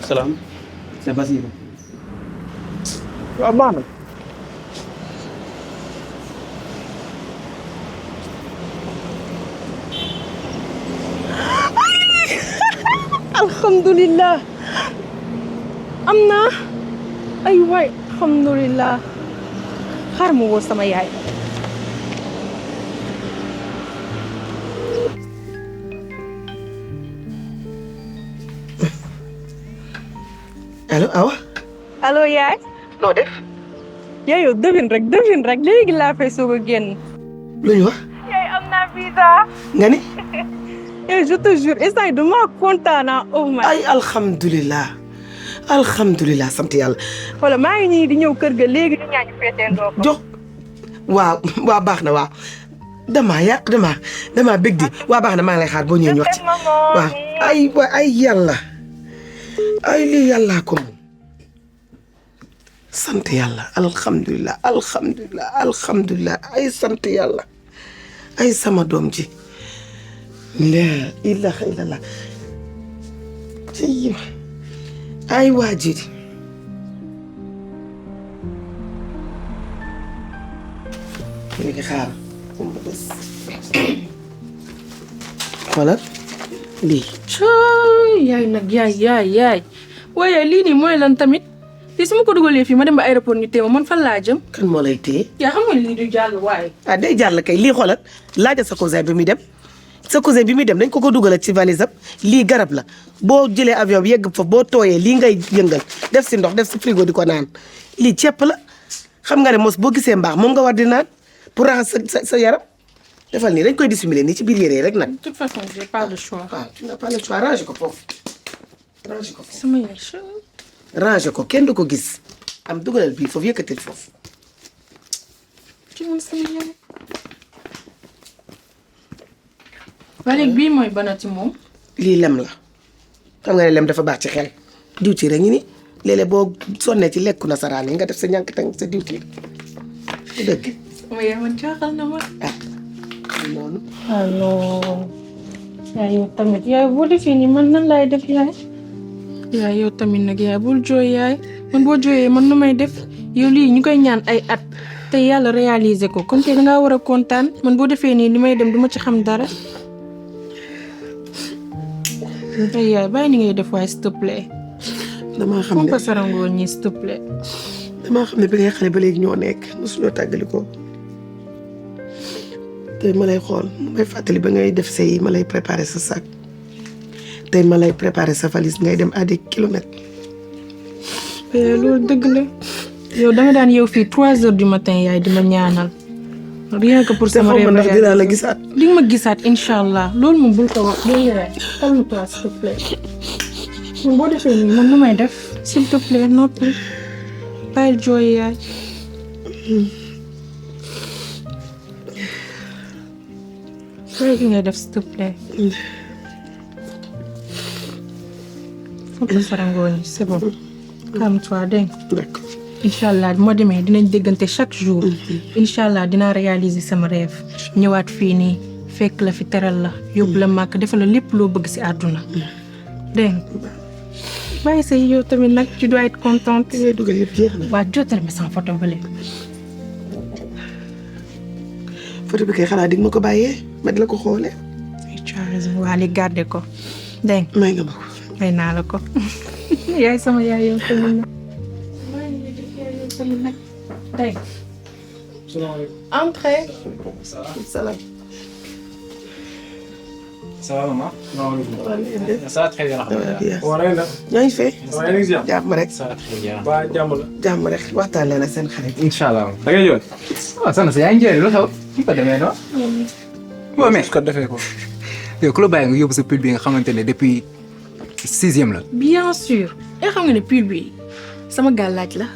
Salam. C'est Basir. waaw baax na. alhamdulillah am naa ay waay alhamdulillah xaar ma woo sama yaay. allo Awa. allo yaay. noo def. yaay yow devine rek léegi laa fay soog a génn. lu ñu wax. yaay am naa visa. nga ni. et je te jure instant yii dama kontaan oh my. ay alhamdulilah sant yàlla. wala maa ngi nii di ñëw kër ga léegi ñu ñaañu feeteen doo ko. jox waaw baax na waaw. damaa bég di waaw baax na maa ngi lay xaar boo ñëwee ñu wax ci waaw ay yàlla ay lii yàllaa ko moom sant yàlla alhamdulilah ay sant yàlla ay sama doom ji la ilaha illallah ci ay waa ji léegi xaar xoolal lii. yaay nag yaay waaye lii nii mooy lan tamit lii su ma ko dugalee fii ma dem ba aéroport ñu téye ma man fan laa jëm. kan moo lay téye. yaa xam nga lii du jàll waaye. ah day jàll kay lii xoolal laajal sa cousin bi muy dem dañ ko dugalal ci valise am lii garab la boo jëlee avion bi yegg foofu boo tooyee lii ngay yëngal def si ndox def si frigo di ko naan lii ceeb la xam nga ne mos boo gisee mbaax moom nga war di naan pour raxas sa yaram. defal nii dañ koy dissimuler nii ci biir yére rek nag. de toute façon j'ai pas le choix. ah tu n'as pas le choix range ko foofu. sama yaay range ko kenn du ko gis am dugalal bii foofu yëkkatil foofu. ci man sama yaay. waaye léegi bii mooy banati moom. lii lem la xam nga ne lem dafa baax ci xel diwtiir a ngi ni léeg-léeg boo sonnee ci lekku nasaraan yi nga def sa ñànk tang sa diwtiir du dëgg. sama yaay man jaaxal na ma. noonu. non. yaay yow tamit yaay boo defee nii man nan laay def yaay. yaay yow tamit nag yaay bul jooy yaay man boo jooyee man nu may def yow lii ñu koy ñaan ay at te yàlla réaliser ko kon te dangaa war a kontaan man boo defee nii li may dem duma ci xam dara. ay yaay bàyyi ni ngay def waaye s'il te plaît. damaa xam ne fompa sarangoo ñii s'il te plaît. damaa xam ne bi ngay xale ba léegi ñoo nekk mosuñoo tàggalikoo tey ma lay xool may fàttali ba ngay def say ma lay préparer sa sac tey ma lay préparer sa valise ngay dem à des kilomètres. loolu dëgg la yow da nga daan yow fii 3 heures du matin yaay di ma ñaanal rien que pour sama réew. ndax dinaa la gisaat. di nga ma gisaat incha allah loolu moom bul ko wax loolu yaay calme-toi s'il te plaît. man boo defee nii man nu may def s'il te plaît noppi bàyyil jooy yaay. bàyyi ki ngay def s'il te plaît. Faut que ça rengogne, c'est bon. Calme-toi, dégg nga. D'accord. Inch'Allah bu ma demee dinañ déggante chaque jour. Inch'Allah dinaa réaliser sama rêve. ñëwaat fii nii fekk la fi teral la yóbbu la màkk defal la lépp loo bëgg ci àdduna. dégg nga bàyyi sa yow tamit nag tu dois être contente. ngay dugal yëpp jeex na. waa jotal ma sama photo bële. photo bi kay xanaa dig ma ko bàyyee ma di la ko xoolee. tu as raison waa li garder ko dégg may nga ma ko. may naa la ko. yaay sama yaay yow tamit nag. dégg nga. entrez. salaam. Ça va maman? Ça va très bien. ñoo ngi fee. jàmm rek. Ça va très bien. Ba jàmm la. jàmm rek waxtaan leen ak seen xarit. Inch'Allah. Da ngay jooy. waaw soxna si yaa ngi jooy lu xew ñu ko demee noonu. waaw mais ko defee ko. yow ku la bàyyi nga yóbbu sa pull bi nga xamante ne depuis 6e la. bien sûr. nga xam nga ne pull bi sama gàllaaj la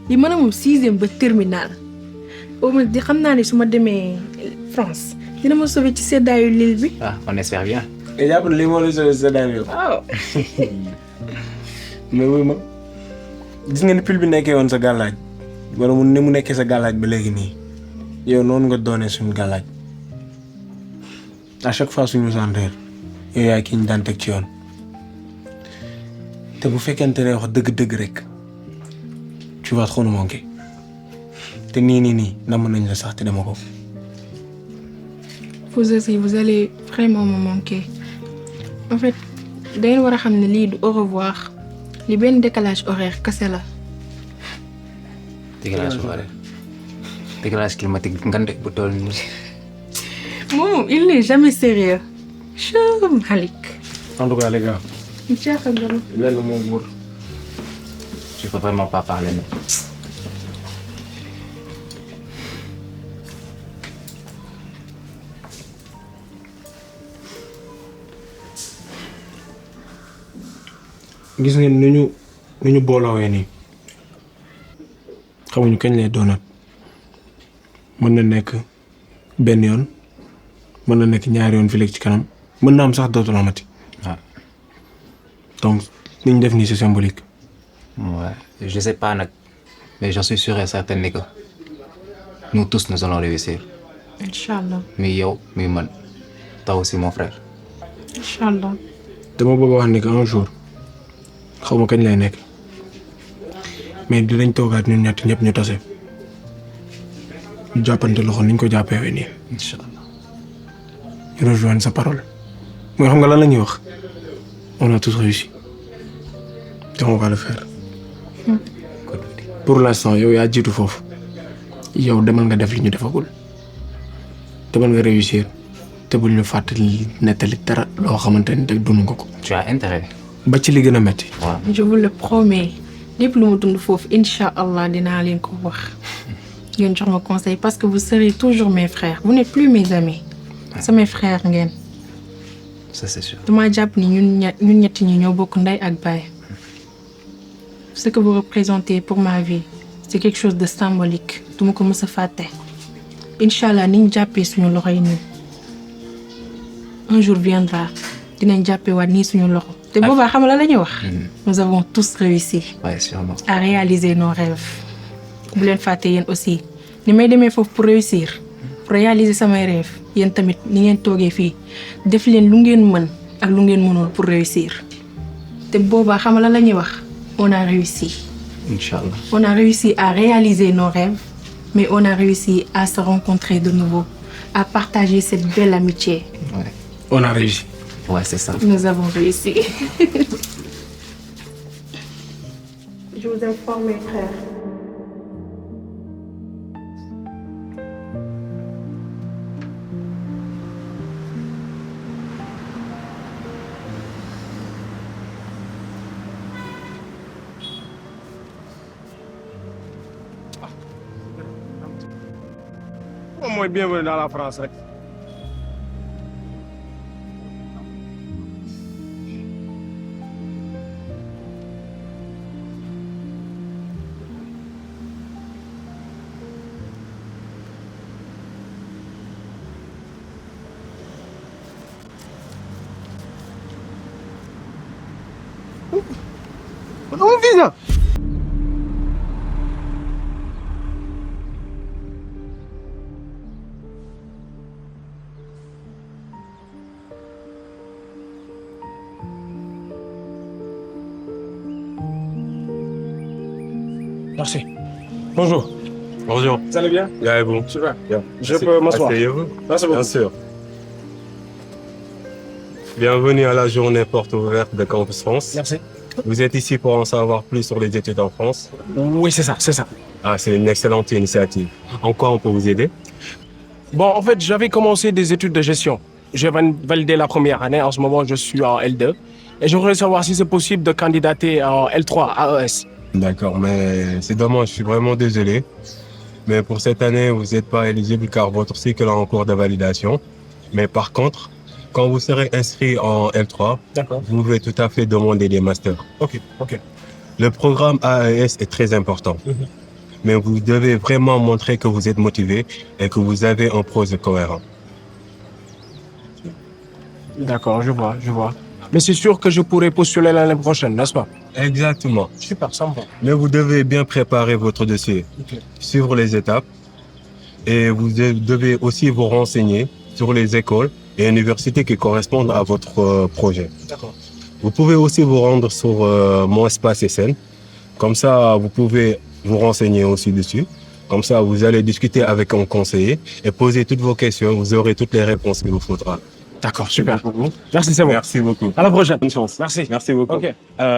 li mën a moom 6e ba terminal au moins di xam naa ne su ma demee France dina ma sauver ci seddaayu lil bi. ah on espère bien. Et jàpp na lii moo lay sauver seddaay bi. waaw. mais wuy ma gis nga ni pull bi nekkee woon sa gàllaaj wala mu ni mu nekkee sa gàllaaj ba léegi nii yow noonu nga doonee suñu gàllaaj à chaque fois suñu santeer yow yaay ki ñu daan teg ci yoon te bu fekkente ne wax dëgg-dëgg rek tu vas trop nous manquer te nii namm nañ la sax te dama ko. Vous aussi vous allez vraiment me manquer en fait da ngeen war a xam ne lii du au revoir li benn décalage horaire kese la. décalage horaire décalage climatique ngande bu toll nii. moom il n'est jamais sérieux. chum Malick. en tout cas les gars. jaaxal nga ma. lenn moo wóor. je peux vraiment pas parler mais. gis ngeen ni ñu booloowee nii xamuñu kañ lay doonaat mën na nekk benn yoon mën na nekk ñaari yoon fi léegi ci kanam mën na am sax dootul amati. waaw. donc li ñu def nii c'est symbolique. ouais je sais pas nag mais j'en suis sûr et certain que nous tous nous allons réussir. Inch'Allah. muy yow muy man toi aussi mon frère. Inch'Allah. dama bëgg a wax ni que un jour xaw ma kañ lay nekk mais dinañ toogaat ñun ñett ñëpp ñu tase ñu jàppante loxo ni ñu ko jàppee nii. Inch'Allah. ñu rejoindre sa parole. mooy xam nga lan la ñuy wax on a tous réussi te on va le faire. pour l'instant yow yaa jiitu foofu yow demal nga def li ñu defagul demal nga réussir te bul ñu fàttali nettali dara loo xamante ni rek dund nga ko. tu as intérêt. ba ci li gën a metti. waaw. je vous le promets lépp lu mu dund foofu Inch'Allah dinaa leen ko wax ngeen jox ma conseil parce que vous serez toujours mes frères vous n'êtes plus mes amis. samay frères ngeen. ça c'est sûr. dama jàpp ni ñun ñett ñi ñoo bokk ndey ak baay. ce que vous représentez pour ma vie c'est quelque chose de symbolique duma ko mës a fàtte. Inch'Allah ni ñu jàppee suñu loxo yi nii un jour viendra dinañ jàppee waat nii suñu loxo. te boobaa xam la ñuy wax. nous avons tous réussi. ouais sûrement. à réaliser nos rêves. bu leen fàtte yéen aussi ni may demee foofu pour réussir pour réaliser samay rêves yéen tamit ni ngeen toogee fii def leen lu ngeen mën ak lu ngeen mënoon pour réussir te boobaa xam la ñuy wax on a réussi. Inch'Allah. On a réussi à réaliser nos rêves mais on a réussi à se rencontrer de nouveau à partager cette belle amitié. ouais. on a réussi. ouais c'est ça. Nous avons réussi. Je vous informe mes frères. moom mooy bienvenue dans la France rek. amul visa. Merci. Bonjour. Bonjour. Vous allez bien? Bien et vous? Super. Bien. Je peux m'asseoir. Asseyez-vous. Merci beaucoup. Bien sûr. Bienvenue à la journée porte ouverte de Campus France. Merci. Vous êtes ici pour en savoir plus sur les études en France? Oui, c'est ça, c'est ça. Ah, c'est une excellente initiative. En quoi on peut vous aider? Bon, en fait, j'avais commencé des études de gestion. J'ai validé la première année. En ce moment, je suis en L2. Et je voudrais savoir si c'est possible de candidater en L3 AES. D'accord, mais c'est dommage, je suis vraiment désolé. Mais pour cette année, vous n'êtes pas éligible car votre cycle est en cours de validation. Mais par contre, quand vous serez inscrit en L3, vous pouvez tout à fait demander des masters. Ok. Le programme AES est très important. Mais vous devez vraiment montrer que vous êtes motivé et que vous avez un projet cohérent. D'accord, je vois. Mais c'est sûr que je pourrai postuler l'année prochaine, n'est-ce pas? Exactement. Super, ça me va. Mais vous devez bien préparer votre dossier, suivre les étapes et vous devez aussi vous renseigner sur les écoles et universités qui correspondent à votre projet. D'accord. Vous pouvez aussi vous rendre sur mon espace SN. Comme ça, vous pouvez vous renseigner aussi dessus. Comme ça, vous allez discuter avec un conseiller et poser toutes vos questions. Vous aurez toutes les réponses qu'il vous faudra. D'accord, super. Merci, c'est bon. Merci beaucoup. À la prochaine. Bonne chance. Merci. Merci beaucoup. Ok.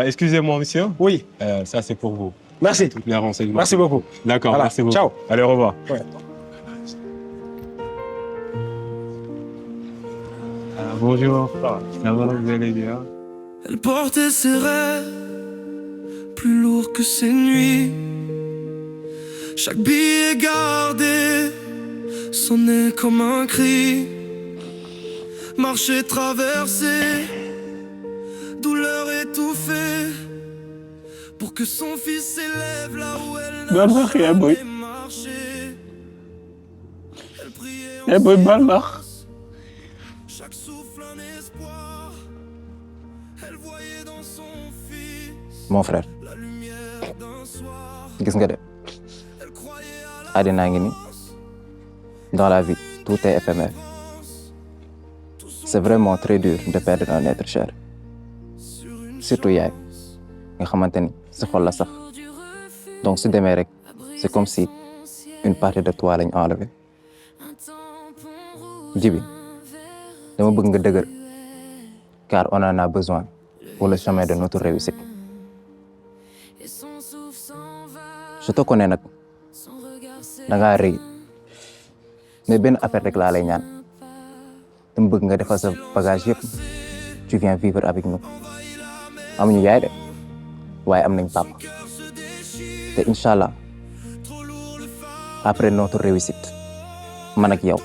Excusez-moi, monsieur. Oui. Ça, c'est pour vous. Merci. Toutes les renseignements. Merci beaucoup. D'accord, Voilà. merci beaucoup. Ciao. Allez, au revoir. Ouais. Bonjour. Ça va, vous allez bien? Elle portait ses rêves, plus lourds que ses nuits. Chaque billet gardé sonnait comme un cri. Marcher, traverser, douleur étouffée, pour que son fils s'élève là où elle n'a jamais marché. Elle priait en chaque souffle un espoir. Elle voyait dans son fils Mon frère, la lumière d'un soir. gis nga de àddina ngi ni dans la vie tout est éphémère. C'est vraiment très dur de perdre un être cher, surtout yaay nga xamante ni si xol la sax. Donc su demee rek c'est comme si une partie de toi lañ enlevé. Djibi dama bëgg nga dëgër car on en a besoin pour le chemin de notre réussite. Je te connais nag dangaa rëy mais benn affaire rek laa lay ñaan dama bëgg nga defal sa bagage yëpp tu viens vivre avec nous. amuñu yaay de waaye am nañ papa te inch'Allah après notre réussite man ak yow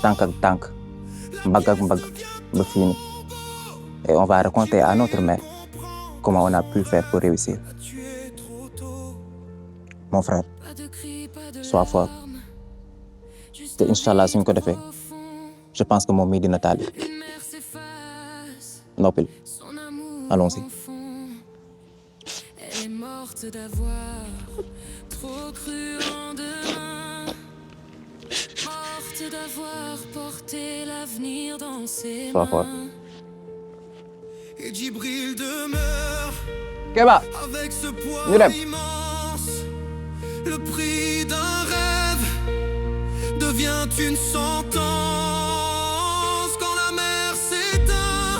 tànk ak tànk mbagg ak mbagg ba fii nii et on va raconter à notre mère comment on a pu faire pour réussir. Mon frère, sois fort te inch'Allah suñ ko defee je pense que moom mii dina taali noppil allons-y. Elle est morte d'avoir trop cru en demain, morte d'avoir porté l'avenir dans ses Sois fort. mains. Et Djibril demeure Kéba avec ce poids ñu dem. immense. Le prix d'un rêve devient une sentence. Quand la mer s'éteint,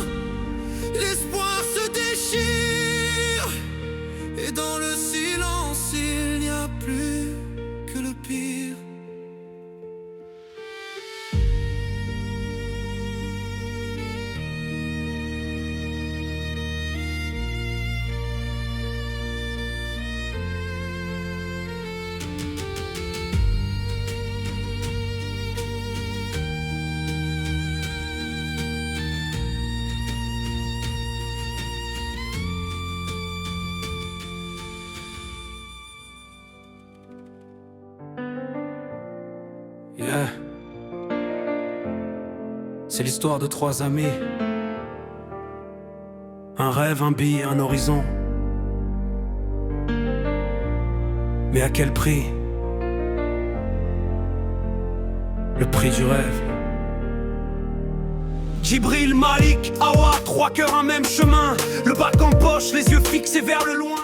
l'espoir se déchire. Et dans le silence, il n'y a plus que le pire. Yeah. C'est l'histoire de trois amis. Un rêve, un billet, un horizon. Mais à quel prix? Le prix du rêve. Djibril, Malik, Awa, trois cœurs, un même chemin. Le bac en poche, les yeux fixés vers le loin.